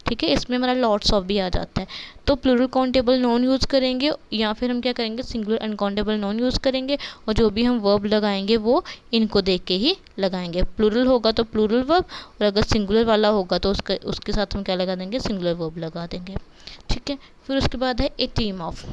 ठीक है। इसमें हमारा लॉट्स ऑफ भी आ जाता है। तो प्लूरल काउंटेबल नाउन यूज़ करेंगे या फिर हम क्या करेंगे, सिंगुलर अनकाउंटेबल नाउन यूज़ करेंगे, और जो भी हम वर्ब लगाएंगे वो इनको देख के ही लगाएंगे। प्लूरल होगा तो प्लूरल वर्ब, और अगर सिंगुलर वाला होगा तो उसके साथ हम क्या लगा देंगे, सिंगुलर वर्ब लगा देंगे, ठीक है। फिर उसके बाद है a team of.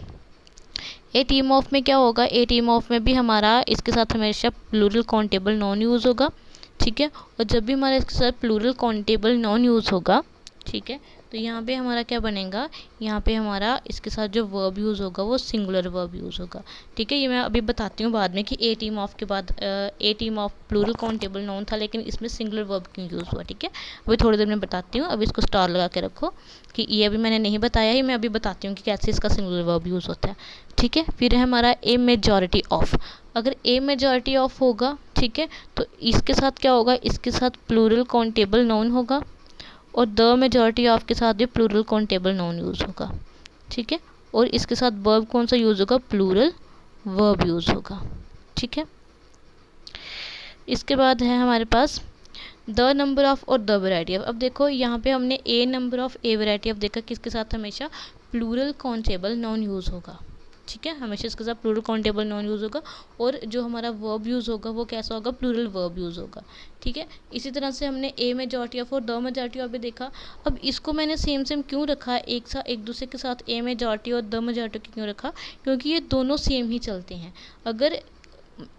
A team of में क्या होगा, ए टीम ऑफ में भी हमारा इसके साथ हमेशा प्लूरल काउंटेबल नाउन यूज़ होगा, ठीक है। और जब भी हमारा इसके साथ प्लूरल काउंटेबल नाउन यूज़ होगा, ठीक है, तो यहाँ पे हमारा क्या बनेगा, यहाँ पे हमारा इसके साथ जो वर्ब यूज़ होगा वो सिंगुलर वर्ब यूज़ होगा, ठीक है। ये मैं अभी बताती हूँ बाद में कि ए टीम ऑफ के बाद a team of plural countable noun था लेकिन इसमें सिंगुलर वर्ब क्यों यूज़ हुआ, ठीक है। अभी थोड़ी देर में बताती हूँ, अभी इसको स्टार लगा के रखो कि ये अभी मैंने नहीं बताया ही, मैं अभी बताती हूँ कि कैसे इसका सिंगुलर वर्ब यूज़ होता है, ठीक है। फिर है हमारा ए मेजॉरिटी ऑफ। अगर ए मेजॉरिटी ऑफ होगा, ठीक है, तो इसके साथ क्या होगा, इसके साथ प्लूरल काउंटेबल नाउन होगा और द मेजॉरिटी ऑफ के साथ भी प्लूरल काउंटेबल नाउन यूज़ होगा, ठीक है। और इसके साथ वर्ब कौन सा यूज़ होगा, प्लूरल वर्ब यूज़ होगा, ठीक है। इसके बाद है हमारे पास द नंबर ऑफ और द वैरायटी ऑफ। अब देखो यहाँ पे हमने a number of a variety of देखा, किसके साथ हमेशा प्लूरल काउंटेबल नाउन यूज़ होगा, ठीक है। हमेशा इसके साथ प्लूरल काउंटेबल नाउन यूज़ होगा और जो हमारा वर्ब यूज़ होगा वो कैसा होगा, प्लूरल वर्ब यूज़ होगा, ठीक है। इसी तरह से हमने ए मेजॉरिटी ऑफ और द मेजॉरिटी ऑफ भी देखा। अब इसको मैंने सेम क्यों रखा, एक दूसरे के साथ ए मेजॉरिटी और द मेजॉरिटी क्यों रखा, क्योंकि ये दोनों सेम ही चलते हैं। अगर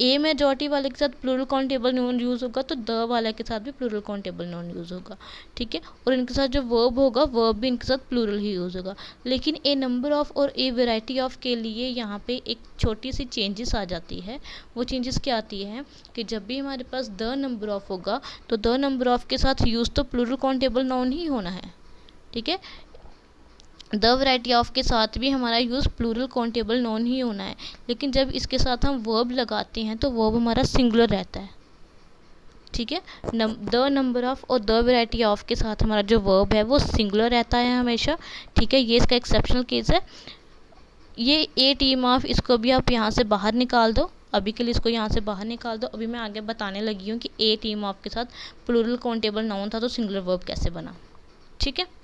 ए मेजॉरिटी वाले के साथ प्लूरल काउंटेबल नाउन यूज़ होगा तो द वाले के साथ भी प्लूरल काउंटेबल नाउन यूज़ होगा, ठीक है। और इनके साथ जो वर्ब होगा वर्ब भी इनके साथ प्लूरल ही यूज़ होगा। लेकिन ए नंबर ऑफ और ए वैरायटी ऑफ के लिए यहाँ पे एक छोटी सी चेंजेस आ जाती है। वो चेंजेस क्या आती है कि जब भी हमारे पास द नंबर ऑफ होगा तो द नंबर ऑफ के साथ यूज़ तो प्लूरल काउंटेबल नाउन ही होना है, ठीक है। द वैरायटी ऑफ के साथ भी हमारा यूज़ प्लूरल काउंटेबल नाउन ही होना है, लेकिन जब इसके साथ हम वर्ब लगाते हैं तो वर्ब हमारा सिंगुलर रहता है, ठीक है। द नंबर ऑफ और द वैरायटी ऑफ के साथ हमारा जो वर्ब है वो सिंगुलर रहता है हमेशा, ठीक है। ये इसका एक्सेप्शनल केस है। ये ए टीम ऑफ, इसको भी आप यहाँ से बाहर निकाल दो, अभी के लिए इसको यहाँ से बाहर निकाल दो। अभी मैं आगे बताने लगी हूँ कि ए टीम ऑफ के साथ प्लूरल काउंटेबल नाउन था तो सिंगुलर वर्ब कैसे बना, ठीक है।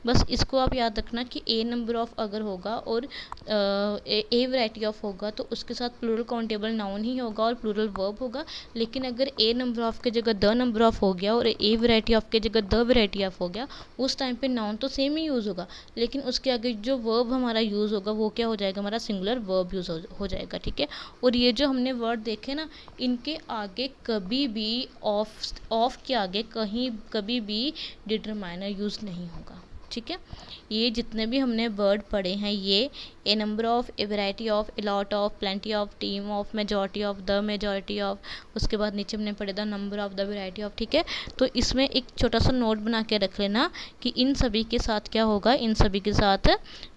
बस इसको आप याद रखना कि ए नंबर ऑफ अगर होगा और ए वैरायटी ऑफ होगा तो उसके साथ प्लूरल काउंटेबल नाउन ही होगा और प्लूरल वर्ब होगा। लेकिन अगर ए नंबर ऑफ की जगह द नंबर ऑफ हो गया और ए वैरायटी ऑफ की जगह द वैरायटी ऑफ हो गया, उस टाइम पे नाउन तो सेम ही यूज़ होगा, लेकिन उसके आगे जो वर्ब हमारा यूज़ होगा वो क्या हो जाएगा, हमारा सिंगुलर वर्ब यूज़ हो जाएगा, ठीक है। और ये जो हमने वर्ड देखे ना, इनके आगे कभी भी ऑफ के आगे कहीं कभी भी डिटरमाइनर यूज़ नहीं होगा, ठीक है। ये जितने भी हमने वर्ड पढ़े हैं, ये a number of, a variety of, a lot of, plenty of, team of, majority of, the majority of, उसके बाद नीचे हमने पढ़े the number of, the variety of, ठीक है। तो इसमें एक छोटा सा नोट बना के रख लेना कि इन सभी के साथ क्या होगा, इन सभी के साथ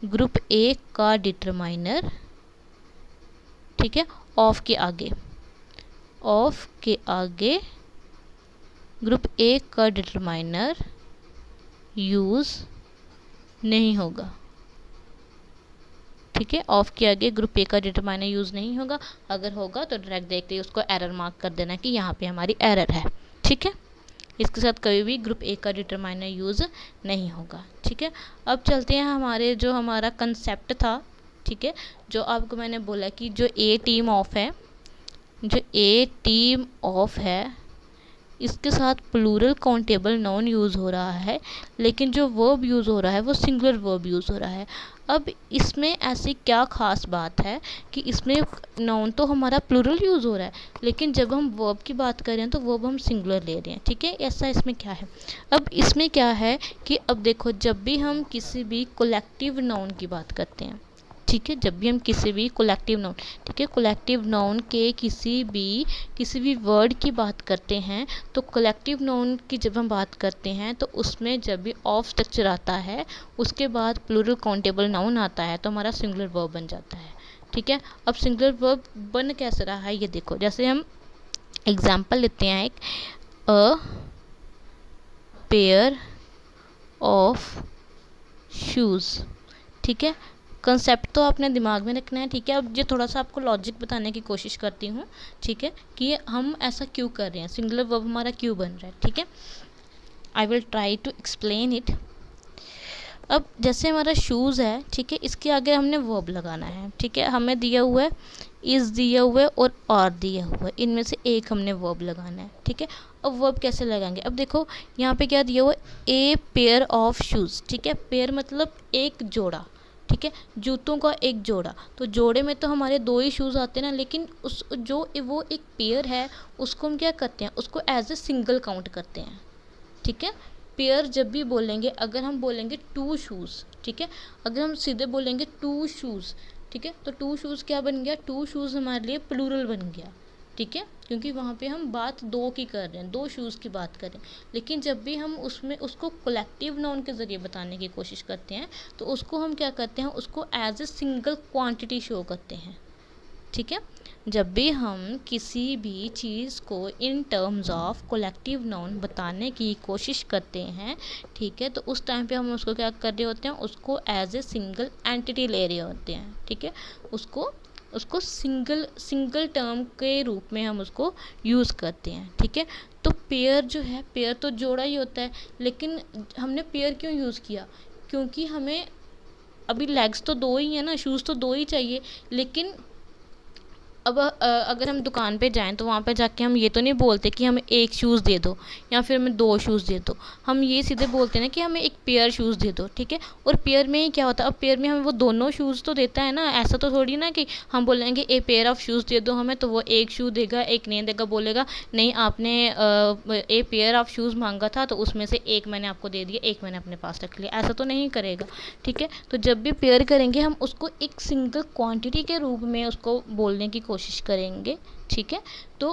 ग्रुप ए का डिटरमाइनर, ठीक है, ऑफ के आगे, ऑफ के आगे ग्रुप ए का डिटरमाइनर यूज़ नहीं होगा, ठीक है। ऑफ के आगे ग्रुप ए का डिटरमाइनर यूज़ नहीं होगा, अगर होगा तो डायरेक्ट देखते ही उसको एरर मार्क कर देना कि यहाँ पे हमारी एरर है, ठीक है। इसके साथ कभी भी ग्रुप ए का डिटरमाइनर यूज़ नहीं होगा, ठीक है। अब चलते हैं हमारे जो हमारा कंसेप्ट था, ठीक है, जो आपको मैंने बोला कि जो ए टीम ऑफ है, जो ए टीम ऑफ है, इसके साथ प्लूरल काउंटेबल नाउन यूज़ हो रहा है, लेकिन जो वर्ब यूज़ हो रहा है वो सिंगुलर वर्ब यूज़ हो रहा है। अब इसमें ऐसी क्या ख़ास बात है कि इसमें नाउन तो हमारा प्लूरल यूज़ हो रहा है, लेकिन जब हम वर्ब की बात कर रहे हैं तो वर्ब हम सिंगुलर ले रहे हैं, ठीक है। ऐसा इसमें क्या है, अब इसमें क्या है कि अब देखो, जब भी हम किसी भी कोलेक्टिव नाउन की बात करते हैं, ठीक है, जब भी हम किसी भी कोलेक्टिव नाउन, ठीक है, कोलेक्टिव नाउन के किसी भी वर्ड की बात करते हैं, तो कोलेक्टिव नाउन की जब हम बात करते हैं तो उसमें जब भी ऑफ स्ट्रक्चर आता है, उसके बाद प्लूरल काउंटेबल नाउन आता है, तो हमारा सिंगुलर वर्ब बन जाता है, ठीक है। अब सिंगुलर वर्ब बन कैसे रहा है ये देखो, जैसे हम एग्जाम्पल लेते हैं, एक अ पेयर ऑफ शूज़, ठीक है। कंसेप्ट तो आपने दिमाग में रखना है, ठीक है। अब ये थोड़ा सा आपको लॉजिक बताने की कोशिश करती हूँ, ठीक है, कि हम ऐसा क्यों कर रहे हैं, सिंगुलर वर्ब हमारा क्यों बन रहा है, ठीक है। I will try to explain it. अब जैसे हमारा शूज़ है, ठीक है, इसके आगे हमने वर्ब लगाना है, ठीक है, हमें दिया हुआ है, इज़ दिया हुआ है और आर दिया हुआ है, इनमें से एक हमने वर्ब लगाना है, ठीक है। अब वर्ब कैसे लगाएंगे, अब देखो यहाँ पे क्या दिया हुआ है, ए पेयर ऑफ शूज़, ठीक है। पेयर मतलब एक जोड़ा, ठीक है, जूतों का एक जोड़ा, तो जोड़े में तो हमारे दो ही शूज़ आते हैं ना, लेकिन उस जो वो एक पेयर है उसको हम क्या करते हैं, उसको एज ए सिंगल काउंट करते हैं, ठीक है। पेयर जब भी बोलेंगे, अगर हम बोलेंगे टू शूज़, ठीक है, अगर हम सीधे बोलेंगे टू शूज़, ठीक है, तो टू शूज़ क्या बन गया, टू शूज़ हमारे लिए प्लूरल बन गया, ठीक है, क्योंकि वहाँ पे हम बात दो की कर रहे हैं, दो शूज़ की बात कर रहे हैं। लेकिन जब भी हम उसमें उसको कलेक्टिव नाउन के ज़रिए बताने की कोशिश करते हैं, तो उसको हम क्या करते हैं, उसको as a single quantity show करते हैं, ठीक है। जब भी हम किसी भी चीज़ को in terms of collective noun बताने की कोशिश करते हैं, ठीक है, तो उस टाइम पे हम उसको क्या कर रहे होते हैं, उसको एज ए सिंगल एंटिटी ले रहे होते हैं, ठीक है। उसको सिंगल टर्म के रूप में हम उसको यूज़ करते हैं, ठीक है। तो पेयर जो है, पेयर तो जोड़ा ही होता है, लेकिन हमने पेयर क्यों यूज़ किया, क्योंकि हमें अभी लेग्स तो दो ही है ना, शूज़ तो दो ही चाहिए, लेकिन अब अगर हम दुकान पे जाएं तो वहाँ पे जाके हम ये तो नहीं बोलते कि हमें एक शूज़ दे दो या फिर हमें दो शूज़ दे दो, हम ये सीधे बोलते हैं ना कि हमें एक पेयर शूज़ दे दो, ठीक है। और पेयर में ही क्या होता है, अब पेयर में हमें वो दोनों शूज़ तो देता है ना, ऐसा तो थोड़ी ना कि हम बोलेंगे ए पेयर ऑफ शूज़ दे दो हमें, तो वो एक शू देगा एक नहीं देगा, बोलेगा नहीं आपने ए पेयर ऑफ शूज़ मांगा था तो उसमें से एक मैंने आपको दे दिया, एक मैंने अपने पास रख लिया, ऐसा तो नहीं करेगा, ठीक है। तो जब भी पेयर करेंगे हम उसको एक सिंगल क्वांटिटी के रूप में उसको बोलने की कोशिश करेंगे, ठीक है। तो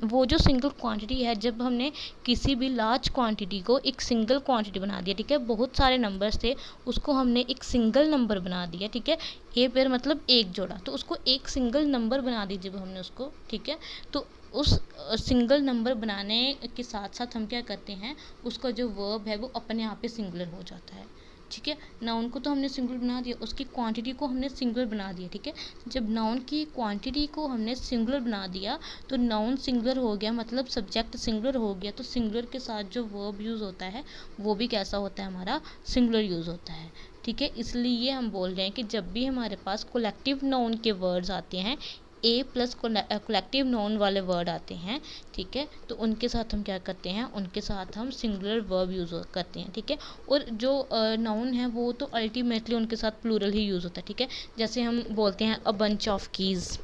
वो जो सिंगल क्वांटिटी है, जब हमने किसी भी लार्ज क्वांटिटी को एक सिंगल क्वांटिटी बना दिया, ठीक है, बहुत सारे नंबर्स थे उसको हमने एक सिंगल नंबर बना दिया, ठीक है। ए पेयर मतलब एक जोड़ा, तो उसको एक सिंगल नंबर बना दी जब हमने उसको, ठीक है। तो उस सिंगल नंबर बनाने के साथ साथ हम क्या करते हैं, उसका जो वर्ब है वो अपने आप ही सिंगुलर हो जाता है, ठीक है। नाउन को तो हमने सिंगुलर बना दिया, उसकी क्वांटिटी को हमने सिंगुलर बना दिया, ठीक है। जब नाउन की क्वांटिटी को हमने सिंगुलर बना दिया तो नाउन सिंगुलर हो गया, मतलब सब्जेक्ट सिंगुलर हो गया, तो सिंगुलर के साथ जो वर्ब यूज़ होता है वो भी कैसा होता है, हमारा सिंगुलर यूज़ होता है, ठीक है। इसलिए हम बोल रहे हैं कि जब भी हमारे पास कोलेक्टिव नाउन के वर्ड्स आते हैं, ए प्लस कोलेक्टिव नाउन वाले वर्ड आते हैं, ठीक है, तो उनके साथ हम क्या करते हैं, उनके साथ हम सिंगुलर वर्ब यूज़ करते हैं, ठीक है। और जो नाउन है वो तो अल्टीमेटली उनके साथ प्लूरल ही यूज़ होता है, ठीक है। जैसे हम बोलते हैं अ बंच ऑफ कीज़,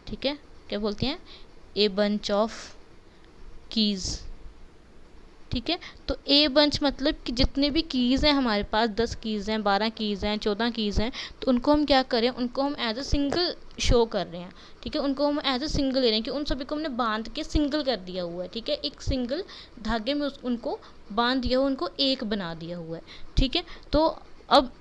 ठीक है, क्या बोलते हैं, ए बंच ऑफ कीज़, ठीक है। तो ए बंच मतलब कि जितने भी कीज़ हैं हमारे पास, 10 कीज़ हैं, 12 कीज़ हैं, 14 कीज़ हैं, तो उनको हम क्या करें, उनको हम एज अ सिंगल शो कर रहे हैं। ठीक है, उनको हम एज अ सिंगल ले रहे हैं कि उन सभी को हमने बांध के सिंगल कर दिया हुआ है। ठीक है, एक सिंगल धागे में उनको बांध दिया हुआ, उनको एक बना दिया हुआ है। ठीक है, तो अब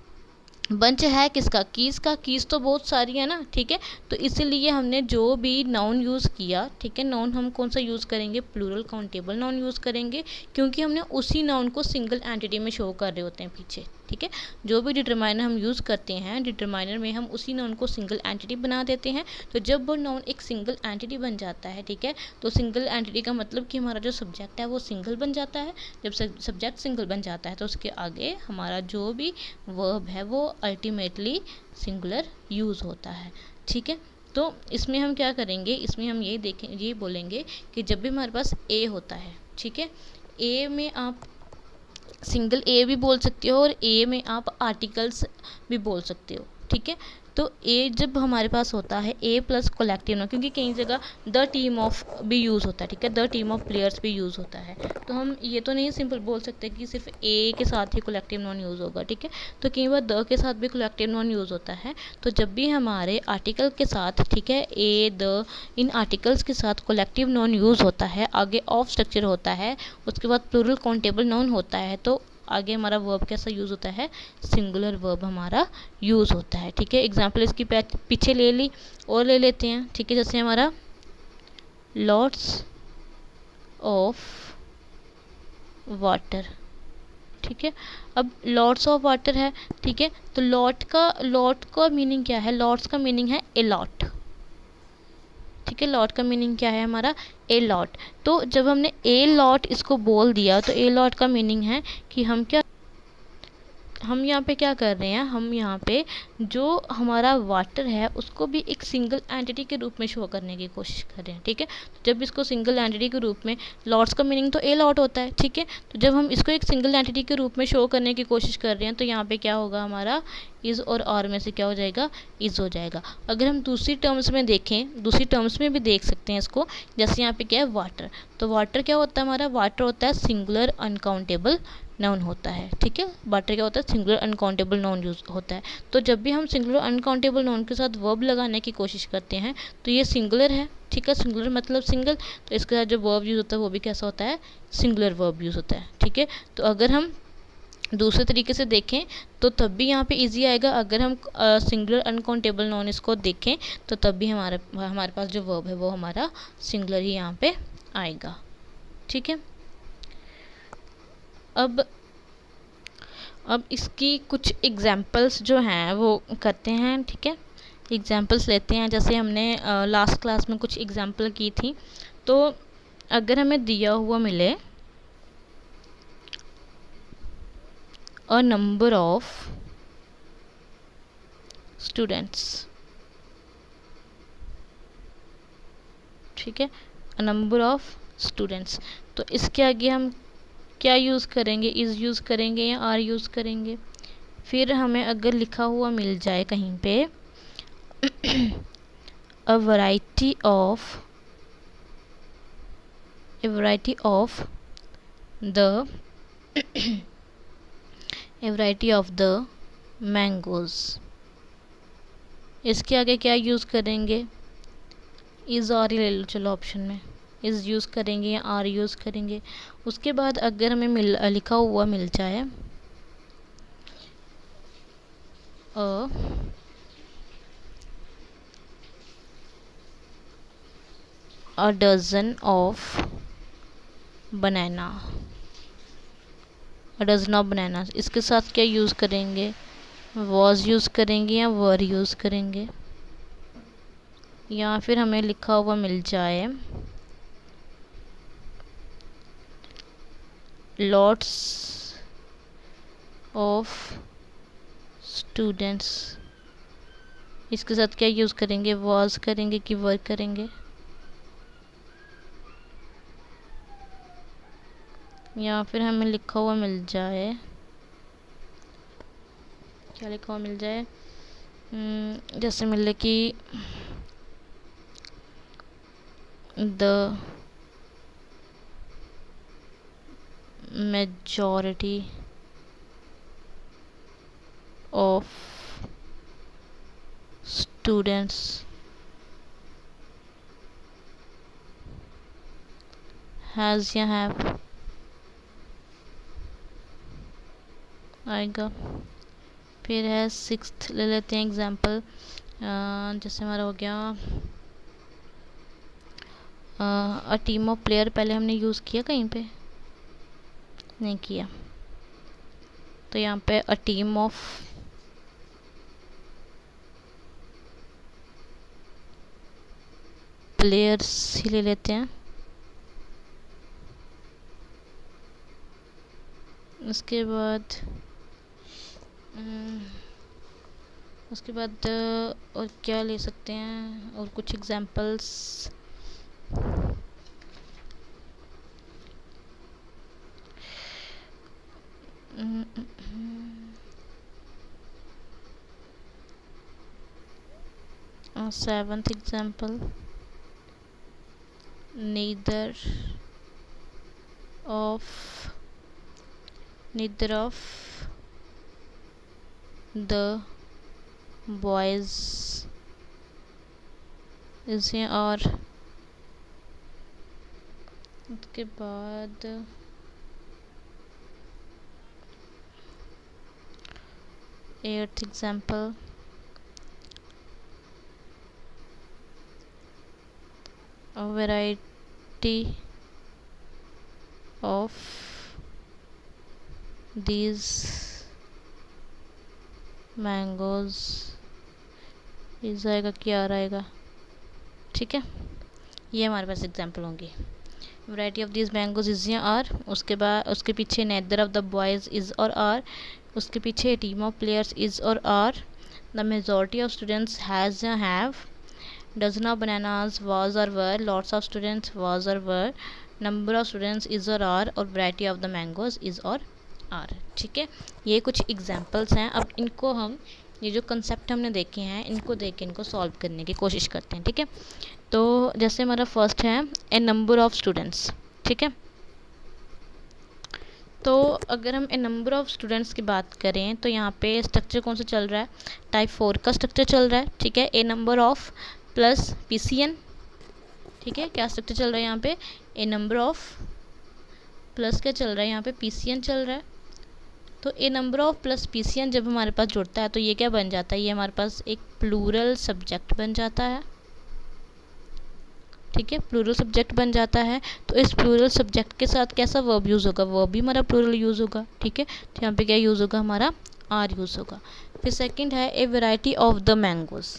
बंच है किसका, कीज़ का। कीज़ तो बहुत सारी है ना। ठीक है, तो इसीलिए हमने जो भी नाउन यूज़ किया, ठीक है, नाउन हम कौन सा यूज़ करेंगे, प्लूरल काउंटेबल नाउन यूज़ करेंगे, क्योंकि हमने उसी नाउन को सिंगल एंटिटी में शो कर रहे होते हैं पीछे। ठीक है, जो भी डिटरमाइनर हम यूज़ करते हैं, डिटरमाइनर में हम उसी नाउन को सिंगल एंटिटी बना देते हैं। तो जब वो नाउन एक सिंगल एंटिटी बन जाता है, ठीक है, तो सिंगल एंटिटी का मतलब कि हमारा जो सब्जेक्ट है वो सिंगल बन जाता है। जब सब्जेक्ट सिंगल बन जाता है तो उसके आगे हमारा जो भी वर्ब है वो अल्टीमेटली सिंगुलर यूज़ होता है। ठीक है, तो इसमें हम क्या करेंगे, इसमें हम ये बोलेंगे कि जब भी हमारे पास ए होता है, ठीक है, ए में आप सिंगल ए भी बोल सकते हो और ए में आप आर्टिकल्स भी बोल सकते हो। ठीक है, तो ए जब हमारे पास होता है ए प्लस कोलेक्टिव नाउन, क्योंकि कई जगह द टीम ऑफ भी यूज़ होता है। ठीक है, द टीम ऑफ प्लेयर्स भी यूज़ होता है, तो हम ये तो नहीं सिंपल बोल सकते कि सिर्फ ए के साथ ही कोलेक्टिव नाउन यूज़ होगा। ठीक है, तो कई बार द के साथ भी कोलेक्टिव नाउन यूज़ होता है। तो जब भी हमारे आर्टिकल के साथ, ठीक है, ए द, इन आर्टिकल्स के साथ कोलेक्टिव नाउन यूज़ होता है, आगे ऑफ स्ट्रक्चर होता है, उसके बाद प्लूरल काउंटेबल नाउन होता है, तो आगे हमारा वर्ब कैसा यूज़ होता है, सिंगुलर वर्ब हमारा यूज़ होता है। ठीक है, एग्जाम्पल इसकी पीछे ले ली और ले लेते हैं। ठीक है, जैसे हमारा लॉट्स ऑफ वाटर। ठीक है, अब लॉट्स ऑफ वाटर है। ठीक है, तो लॉट का मीनिंग क्या है, लॉट्स का मीनिंग है ए लॉट। ठीक है, लॉट का मीनिंग क्या है हमारा, ए लॉट। तो जब हमने ए लॉट इसको बोल दिया तो ए लॉट का मीनिंग है कि हम यहाँ पे क्या कर रहे हैं, हम यहाँ पे जो हमारा वाटर है उसको भी एक सिंगल एंटिटी के रूप में शो करने की कोशिश कर रहे हैं। ठीक है, तो जब इसको सिंगल एंटिटी के रूप में, लॉट्स का मीनिंग तो ए लॉट होता है। ठीक है, तो जब हम इसको एक सिंगल एंटिटी के रूप में शो करने की कोशिश कर रहे हैं तो यहाँ पे क्या होगा हमारा, इज़ और आर में से क्या हो जाएगा, इज़ हो जाएगा। अगर हम दूसरी टर्म्स में देखें, दूसरी टर्म्स में भी देख सकते हैं इसको, जैसे यहाँ पे क्या है वाटर, तो वाटर क्या होता है हमारा, वाटर होता है सिंगुलर अनकाउंटेबल नाउन होता है। ठीक है, वाटर क्या होता है, सिंगुलर अनकाउंटेबल नाउन यूज होता है। तो जब भी हम सिंगुलर अनकाउंटेबल नाउन के साथ वर्ब लगाने की कोशिश करते हैं तो ये सिंगुलर है। ठीक है, सिंगुलर मतलब सिंगल, तो इसके साथ जो वर्ब यूज़ होता है वो भी कैसा होता है, सिंगुलर वर्ब यूज़ होता है। ठीक है, तो अगर हम दूसरे तरीके से देखें तो तब भी यहाँ पे इजी आएगा। अगर हम सिंगुलर अनकाउंटेबल नाउन इसको देखें तो तब भी हमारे पास जो वर्ब है वो हमारा सिंगुलर ही यहाँ पे आएगा। ठीक है, अब इसकी कुछ एग्जांपल्स जो हैं वो करते हैं। ठीक है, एग्जांपल्स लेते हैं, जैसे हमने लास्ट क्लास में कुछ एग्जांपल की थी। तो अगर हमें दिया हुआ मिले अ नंबर ऑफ स्टूडेंट्स, ठीक है, अ नंबर ऑफ स्टूडेंट्स, तो इसके आगे हम क्या यूज़ करेंगे, इज़ यूज़ करेंगे या आर यूज़ करेंगे। फिर हमें अगर लिखा हुआ मिल जाए कहीं पे a variety of the mangoes, इसके आगे क्या यूज़ करेंगे, इज़ आर ही ले लो, चलो ऑप्शन में इज़ यूज़ करेंगे या आर यूज़ करेंगे। उसके बाद अगर हमें लिखा हुआ मिल जाए a dozen of bananas, इसके साथ क्या यूज़ करेंगे, was यूज़ करेंगे या were यूज़ करेंगे। या फिर हमें लिखा हुआ मिल जाए lots of students, इसके साथ क्या यूज़ करेंगे, was करेंगे कि were करेंगे। या फिर हमें लिखा हुआ मिल जाए, क्या लिखा हुआ मिल जाए, जैसे मिले कि the majority of students has या have आएगा। फिर है सिक्स्थ ले लेते हैं एग्जाम्पल, जैसे हमारा हो गया अ टीम ऑफ प्लेयर, पहले हमने यूज़ किया कहीं पे, नहीं किया, तो यहाँ पे अ टीम ऑफ प्लेयर्स ही ले लेते हैं। उसके बाद और क्या ले सकते हैं, और कुछ examples, seventh example, neither of the boys is here, और उसके बाद eighth example, a variety of these mangoes is आएगा, क्या आएगा, ठीक है। ये हमारे पास एग्जाम्पल होंगी। Variety of this mangoes is या आर, उसके बाद उसके पीछे neither of the boys is और आर, उसके पीछे टीम ऑफ प्लेयर्स इज़ और are, the majority of students has या have, dozen of bananas was or were, lots of students was or were, number of students is or are, और variety of the mangoes is or are, ठीक है। ये कुछ examples हैं। अब इनको हम, ये जो कंसेप्ट हमने देखे हैं, इनको देख के इनको सॉल्व करने की कोशिश करते हैं, ठीक है। तो जैसे हमारा फर्स्ट है ए नंबर ऑफ स्टूडेंट्स, ठीक है। तो अगर हम ए नंबर ऑफ स्टूडेंट्स की बात करें तो यहाँ पे स्ट्रक्चर कौन सा चल रहा है, टाइप 4 का स्ट्रक्चर चल रहा है, ठीक है। ए नंबर ऑफ प्लस PCN, ठीक है। क्या स्ट्रक्चर चल रहा है यहाँ पे, ए नंबर ऑफ प्लस क्या चल रहा है यहाँ पे, PCN चल रहा है। तो ए नंबर ऑफ प्लस PCN जब हमारे पास जुड़ता है तो ये क्या बन जाता है, ये हमारे पास एक प्लूरल सब्जेक्ट बन जाता है, ठीक है। प्लूरल सब्जेक्ट बन जाता है। तो इस प्लूरल सब्जेक्ट के साथ कैसा वर्ब यूज़ होगा, वर्ब भी हमारा प्लूरल यूज़ होगा, ठीक है। तो यहाँ पे क्या यूज़ होगा, हमारा आर यूज़ होगा। फिर सेकंड है a variety of the mangoes.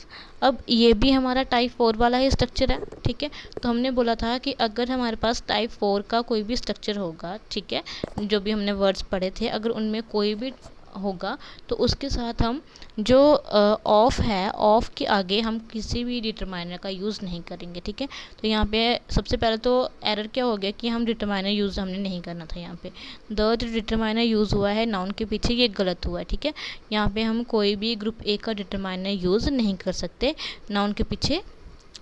अब ये भी हमारा टाइप 4 वाला ही स्ट्रक्चर है, ठीक है। तो हमने बोला था कि अगर हमारे पास टाइप 4 का कोई भी स्ट्रक्चर होगा, ठीक है, जो भी हमने वर्ड्स पढ़े थे, अगर उनमें कोई भी होगा तो उसके साथ हम जो ऑफ है, ऑफ के आगे हम किसी भी डिटरमाइनर का यूज़ नहीं करेंगे, ठीक है। तो यहाँ पे सबसे पहले तो एरर क्या हो गया कि हम डिटरमाइनर यूज़ हमने नहीं करना था। यहाँ पे द डिटरमाइनर यूज़ हुआ है नाउन के पीछे, ये गलत हुआ है, ठीक है। यहाँ पे हम कोई भी ग्रुप ए का डिटरमाइनर यूज़ नहीं कर सकते नाउन के पीछे।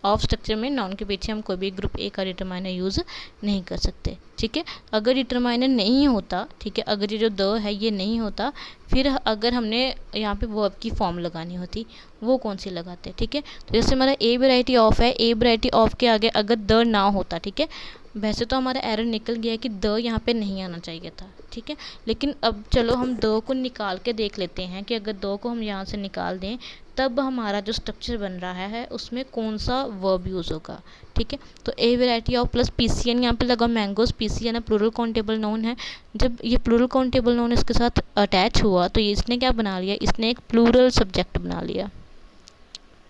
ऑफ स्ट्रक्चर में नाउन के पीछे हम कोई भी ग्रुप ए का डिटरमाइनर यूज़ नहीं कर सकते, ठीक है। अगर डिटरमाइनर नहीं होता, ठीक है, अगर ये जो द है ये नहीं होता, फिर अगर हमने यहाँ पे वर्ब की फॉर्म लगानी होती, वो कौन सी लगाते, ठीक है। तो जैसे हमारा ए वैरायटी ऑफ है, ए वैरायटी ऑफ के आगे अगर द ना होता, ठीक है, वैसे तो हमारा एरर निकल गया है कि द यहाँ पे नहीं आना चाहिए था, ठीक है। लेकिन अब चलो हम द को निकाल के देख लेते हैं कि अगर द को हम यहाँ से निकाल दें तब हमारा जो स्ट्रक्चर बन रहा है उसमें कौन सा वर्ब यूज़ होगा, ठीक है। तो ए वैरायटी ऑफ प्लस PCN यहाँ पे लगा, मैंगोज PCN है, प्लूरल काउंटेबल नाउन है। जब ये प्लूरल काउंटेबल नाउन इसके साथ अटैच हुआ तो ये इसने क्या बना लिया, इसने एक प्लूरल सब्जेक्ट बना लिया,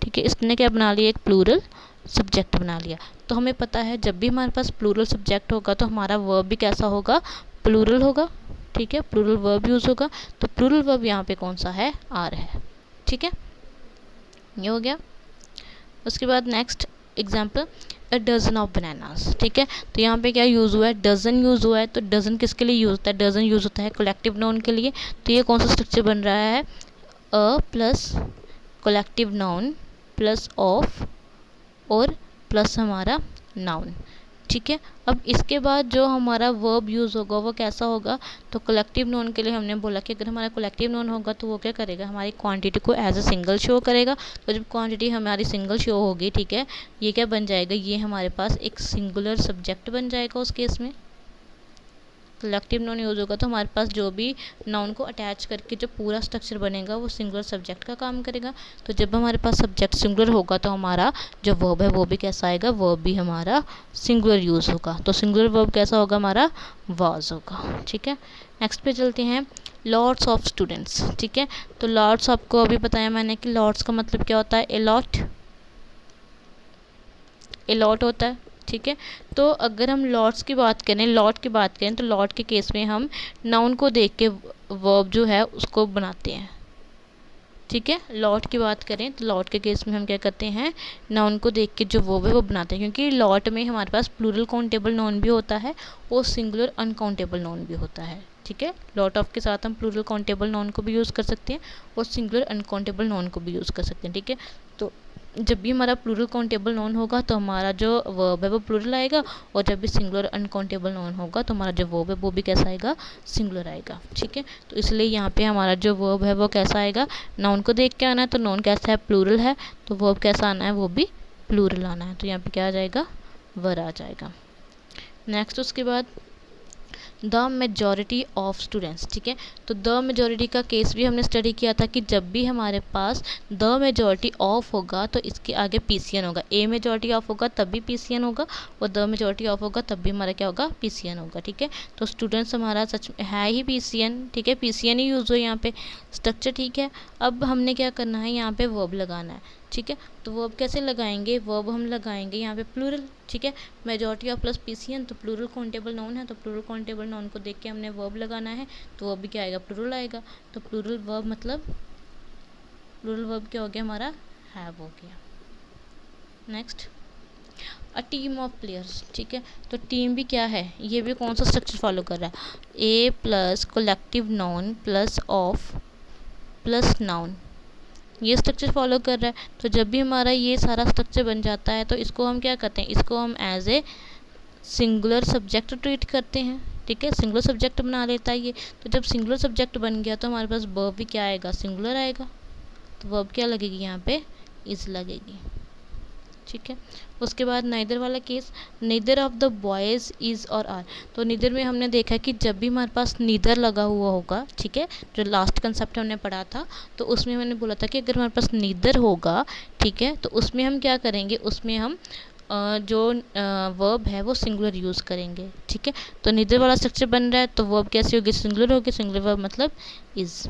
ठीक है। इसने क्या बना लिया, एक प्लूरल सब्जेक्ट बना लिया। तो हमें पता है जब भी हमारे पास प्लूरल सब्जेक्ट होगा तो हमारा वर्ब भी कैसा होगा, प्लूरल होगा, ठीक है। प्लूरल वर्ब यूज़ होगा। तो प्लूरल वर्ब यहाँ पे कौन सा है, आर है, ठीक है। ये हो गया। उसके बाद next example, a dozen of bananas, ठीक है। तो यहाँ पे क्या यूज़ हुआ है, डजन यूज़ हुआ है। तो डजन किसके लिए यूज़ होता है, डजन यूज़ होता है कलेक्टिव नाउन के लिए। तो ये कौन सा स्ट्रक्चर बन रहा है, a plus collective noun plus of और प्लस हमारा नाउन, ठीक है। अब इसके बाद जो हमारा वर्ब यूज़ होगा वो कैसा होगा, तो कलेक्टिव नोन के लिए हमने बोला कि अगर हमारा कलेक्टिव नोन होगा तो वो क्या करेगा, हमारी क्वांटिटी को एज अ सिंगल शो करेगा। तो जब क्वांटिटी हमारी सिंगल शो होगी, ठीक है, ये क्या बन जाएगा, ये हमारे पास एक सिंगुलर सब्जेक्ट बन जाएगा। उस केस में कलेक्टिव नाउन यूज़ होगा तो हमारे पास जो भी नाउन को अटैच करके जो पूरा स्ट्रक्चर बनेगा वो सिंगुलर सब्जेक्ट का काम करेगा। तो जब हमारे पास सब्जेक्ट सिंगुलर होगा तो हमारा जो वर्ब है वो भी कैसा आएगा, वर्ब भी हमारा सिंगुलर यूज़ होगा। तो सिंगुलर वर्ब कैसा होगा, हमारा वाज होगा। ठीक है, नेक्स्ट पे चलते हैं, लॉट्स ऑफ स्टूडेंट्स। ठीक है, तो लॉट्स आपको अभी बताया मैंने कि लॉट्स का मतलब क्या होता है, अलॉट होता है। ठीक है, तो अगर हम लॉट्स की बात करें, लॉट की बात करें, तो लॉट के केस में हम नाउन को देख के वर्ब जो है उसको बनाते हैं। ठीक है, लॉट की बात करें तो लॉट के केस में हम क्या करते हैं, नाउन को देख के जो वर्ब है वो बनाते हैं, क्योंकि लॉट में हमारे पास प्लूरल काउंटेबल नाउन भी होता है और सिंगुलर अनकाउंटेबल नाउन भी होता है। ठीक है, लॉट ऑफ के साथ हम प्लूरल काउंटेबल नाउन को भी यूज़ कर सकते हैं और सिंगुलर अनकाउंटेबल नाउन को भी यूज़ कर सकते हैं। ठीक है, तो जब भी हमारा प्लूरल काउंटेबल नाउन होगा तो हमारा जो वर्ब है वो प्लूरल आएगा, और जब भी सिंगुलर अनकाउंटेबल नाउन होगा तो हमारा जो वर्ब है वो भी कैसा आएगा, सिंगुलर आएगा। ठीक है, तो इसलिए यहाँ पे हमारा जो वर्ब है वो कैसा आएगा, नाउन को देख के आना है, तो नाउन कैसा है, प्लूरल है, तो वर्ब कैसा आना है, वो भी प्लूरल आना है। तो यहाँ पे क्या आ जाएगा, वर आ जाएगा। नेक्स्ट उसके बाद द मेजॉरिटी ऑफ स्टूडेंट्स। ठीक है, तो द मेजॉरिटी का केस भी हमने स्टडी किया था कि जब भी हमारे पास द मेजॉरिटी ऑफ होगा तो इसके आगे पीसीएन होगा। ए मेजॉरिटी ऑफ होगा तब भी पीसीएन होगा, और द मेजॉरिटी ऑफ होगा तब भी हमारा क्या होगा, पीसीएन होगा। ठीक है, तो स्टूडेंट्स हमारा सच में है ही पीसीएन। ठीक है, पीसीएन ही यूज़ हो यहाँ पे, स्ट्रक्चर। ठीक है, अब हमने क्या करना है, यहाँ पे वर्ब लगाना है। ठीक है, तो वर्ब कैसे लगाएंगे, वर्ब हम लगाएंगे यहाँ पे प्लूरल। ठीक है, मेजॉरिटी ऑफ प्लस पीसीएन, तो प्लूरल काउंटेबल नाउन है, तो प्लूरल काउंटेबल नाउन को देख के हमने वर्ब लगाना है, तो वर्ब भी क्या आएगा, प्लूरल आएगा। तो प्लूरल वर्ब मतलब प्लूरल वर्ब क्या हो गया, हमारा हैव हो गया। Next, a team of players. ठीक है, तो टीम भी क्या है, ये भी कौन सा स्ट्रक्चर फॉलो कर रहा है, a plus collective noun plus of plus noun, ये स्ट्रक्चर फॉलो कर रहा है। तो जब भी हमारा ये सारा स्ट्रक्चर बन जाता है तो इसको हम क्या करते हैं, इसको हम as a singular subject treat करते हैं। ठीक है, सिंगुलर सब्जेक्ट बना लेता है ये। तो जब सिंगुलर सब्जेक्ट बन गया तो हमारे पास वर्ब भी क्या आएगा, सिंगुलर आएगा। तो वर्ब क्या लगेगी यहाँ पे, इज लगेगी। ठीक है, उसके बाद नाइदर वाला case, neither of the boys is और आर। तो नीदर में हमने देखा कि जब भी हमारे पास नीदर लगा हुआ होगा, ठीक है, जो लास्ट कंसेप्ट हमने पढ़ा था, तो उसमें मैंने बोला था कि अगर हमारे पास नीदर होगा, ठीक है, तो उसमें हम क्या करेंगे, उसमें हम जो वर्ब है वो सिंगुलर यूज़ करेंगे। ठीक है, तो नीदर वाला स्ट्रक्चर बन रहा है तो वर्ब कैसी होगी, सिंगुलर होगी। सिंगुलर वर्ब मतलब इज़।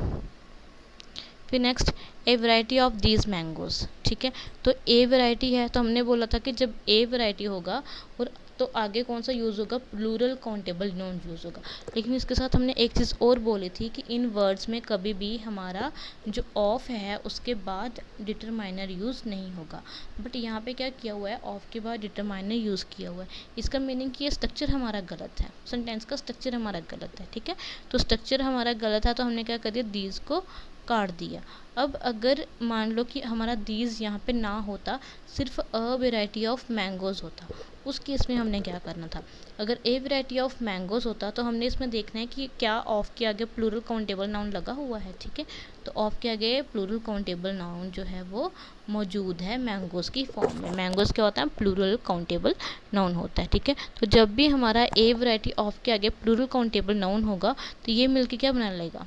फिर next, A variety of these mangoes. ठीक है, तो ए वैरायटी है, तो हमने बोला था कि जब ए वैरायटी होगा और तो आगे कौन सा यूज़ होगा, प्लूरल काउंटेबल नाउन यूज़ होगा। लेकिन इसके साथ हमने एक चीज़ और बोली थी कि इन वर्ड्स में कभी भी हमारा जो ऑफ है उसके बाद डिटरमाइनर यूज़ नहीं होगा। बट यहाँ पे क्या किया हुआ है, ऑफ के बाद डिटरमाइनर यूज़ किया हुआ है। इसका मीनिंग कि ये स्ट्रक्चर हमारा गलत है, सेंटेंस का स्ट्रक्चर हमारा गलत है। ठीक है, तो स्ट्रक्चर हमारा गलत है तो हमने क्या कर दिया, दीज को काट दिया। अब अगर मान लो कि हमारा दीज यहाँ पे ना होता, सिर्फ अ वेराइटी ऑफ मैंगोज़ होता, उस केस में हमने क्या करना था, अगर ए वेराइटी ऑफ मैंगोज़ होता तो हमने इसमें देखना है कि क्या ऑफ के आगे प्लूरल काउंटेबल नाउन लगा हुआ है। ठीक है, तो ऑफ के आगे प्लूरल काउंटेबल नाउन जो है वो मौजूद है मैंगोज़ की फॉर्म में। मैंगोज़ क्या होता है, प्लूरल काउंटेबल नाउन होता है। ठीक है, तो जब भी हमारा ए वेराइटी ऑफ के आगे प्लूरल काउंटेबल नाउन होगा तो ये मिलके क्या बना लेगा,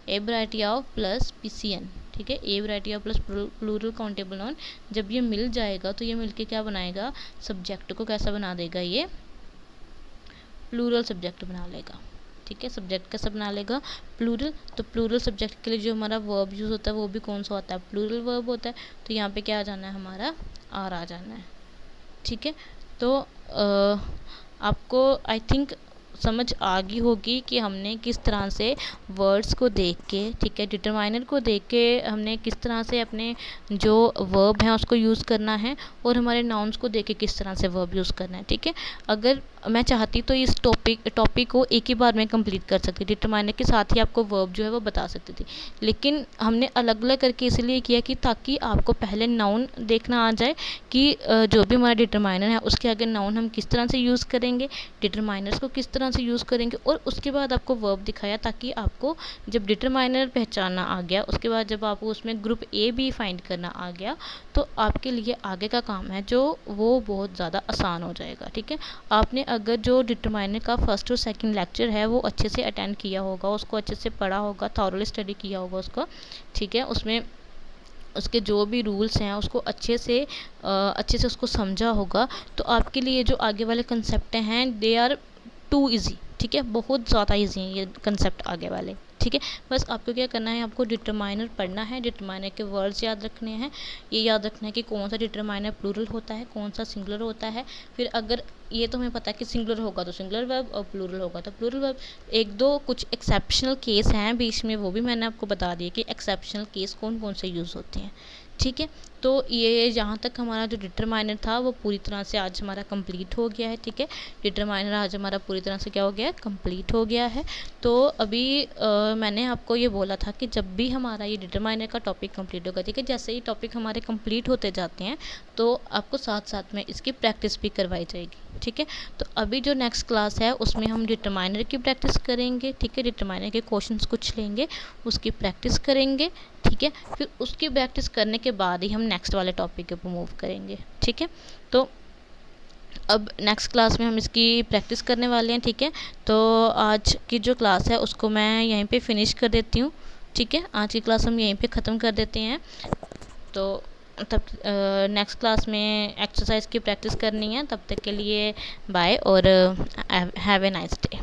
a variety of plus PCN. ठीक है, a variety of plus plural countable noun, जब ये मिल जाएगा तो ये मिलके क्या बनाएगा, सब्जेक्ट को कैसा बना देगा, ये प्लूरल सब्जेक्ट बना लेगा। ठीक है, सब्जेक्ट कैसा बना लेगा, प्लूरल। तो प्लूरल सब्जेक्ट के लिए जो हमारा वर्ब यूज़ होता है वो भी कौन सा होता है, प्लूरल वर्ब होता है। तो यहाँ पे क्या आ जाना है, हमारा आर आ जाना है। ठीक है, तो आपको आई थिंक समझ आ गई होगी कि हमने किस तरह से वर्ड्स को देख के, ठीक है, डिटरमाइनर को देख के हमने किस तरह से अपने जो वर्ब हैं उसको यूज़ करना है, और हमारे नाउन्स को देख के किस तरह से वर्ब यूज़ करना है। ठीक है, अगर मैं चाहती तो इस टॉपिक को एक ही बार में कंप्लीट कर सकती, डिटरमाइनर के साथ ही आपको वर्ब जो है वो बता सकती थी, लेकिन हमने अलग अलग करके इसलिए किया कि ताकि आपको पहले नाउन देखना आ जाए कि जो भी हमारा डिटरमाइनर है उसके आगे नाउन हम किस तरह से यूज़ करेंगे, डिटरमाइनर्स को किस तरह से यूज़ करेंगे, और उसके बाद आपको वर्ब दिखाया, ताकि आपको जब डिटरमाइनर पहचानना आ गया, उसके बाद जब आपको उसमें ग्रुप ए भी फाइंड करना आ गया, तो आपके लिए आगे का काम है जो वो बहुत ज़्यादा आसान हो जाएगा। ठीक है, आपने अगर जो डिटरमाइनर का फर्स्ट और सेकंड लेक्चर है वो अच्छे से अटेंड किया होगा, उसको अच्छे से पढ़ा होगा, थॉरली स्टडी किया होगा उसको, ठीक है, उसमें उसके जो भी रूल्स हैं उसको अच्छे से उसको समझा होगा, तो आपके लिए जो आगे वाले कंसेप्ट हैं दे आर टू इजी। ठीक है, बहुत ज़्यादा इजी हैं ये कंसेप्ट आगे वाले। ठीक है, बस आपको क्या करना है, आपको डिटरमाइनर पढ़ना है, डिटरमाइनर के वर्ड्स याद रखने हैं, ये याद रखना है कि कौन सा डिटरमाइनर प्लूरल होता है, कौन सा सिंगुलर होता है। फिर अगर ये तो हमें पता है कि सिंगुलर होगा तो सिंगुलर वर्ब और प्लूरल होगा तो प्लूरल वर्ब। एक दो कुछ एक्सेप्शनल केस हैं बीच में, वो भी मैंने आपको बता दिए कि एक्सेप्शनल केस कौन कौन से यूज़ होते हैं। ठीक है, तो ये यहाँ तक हमारा जो डिटरमाइनर था वो पूरी तरह से आज हमारा कंप्लीट हो गया है। ठीक है, डिटरमाइनर आज हमारा पूरी तरह से क्या हो गया है, कंप्लीट हो गया है। तो अभी मैंने आपको ये बोला था कि जब भी हमारा ये डिटरमाइनर का टॉपिक कंप्लीट होगा, ठीक है, जैसे ही टॉपिक हमारे कंप्लीट होते जाते हैं तो आपको साथ साथ में इसकी प्रैक्टिस भी करवाई जाएगी। ठीक है, तो अभी जो नेक्स्ट क्लास है उसमें हम डिटरमाइनर की प्रैक्टिस करेंगे। ठीक है, डिटरमाइनर के क्वेश्चंस कुछ लेंगे, उसकी प्रैक्टिस करेंगे। ठीक है, फिर उसकी प्रैक्टिस करने के बाद ही हम नेक्स्ट वाले टॉपिक के ऊपर मूव करेंगे। ठीक है, तो अब नेक्स्ट क्लास में हम इसकी प्रैक्टिस करने वाले हैं। ठीक है, तो आज की जो क्लास है उसको मैं यहीं पे फिनिश कर देती हूँ। ठीक है, आज की क्लास हम यहीं पे ख़त्म कर देते हैं। तो तब नेक्स्ट क्लास में एक्सरसाइज की प्रैक्टिस करनी है, तब तक के लिए बाय और हैव ए नाइस डे।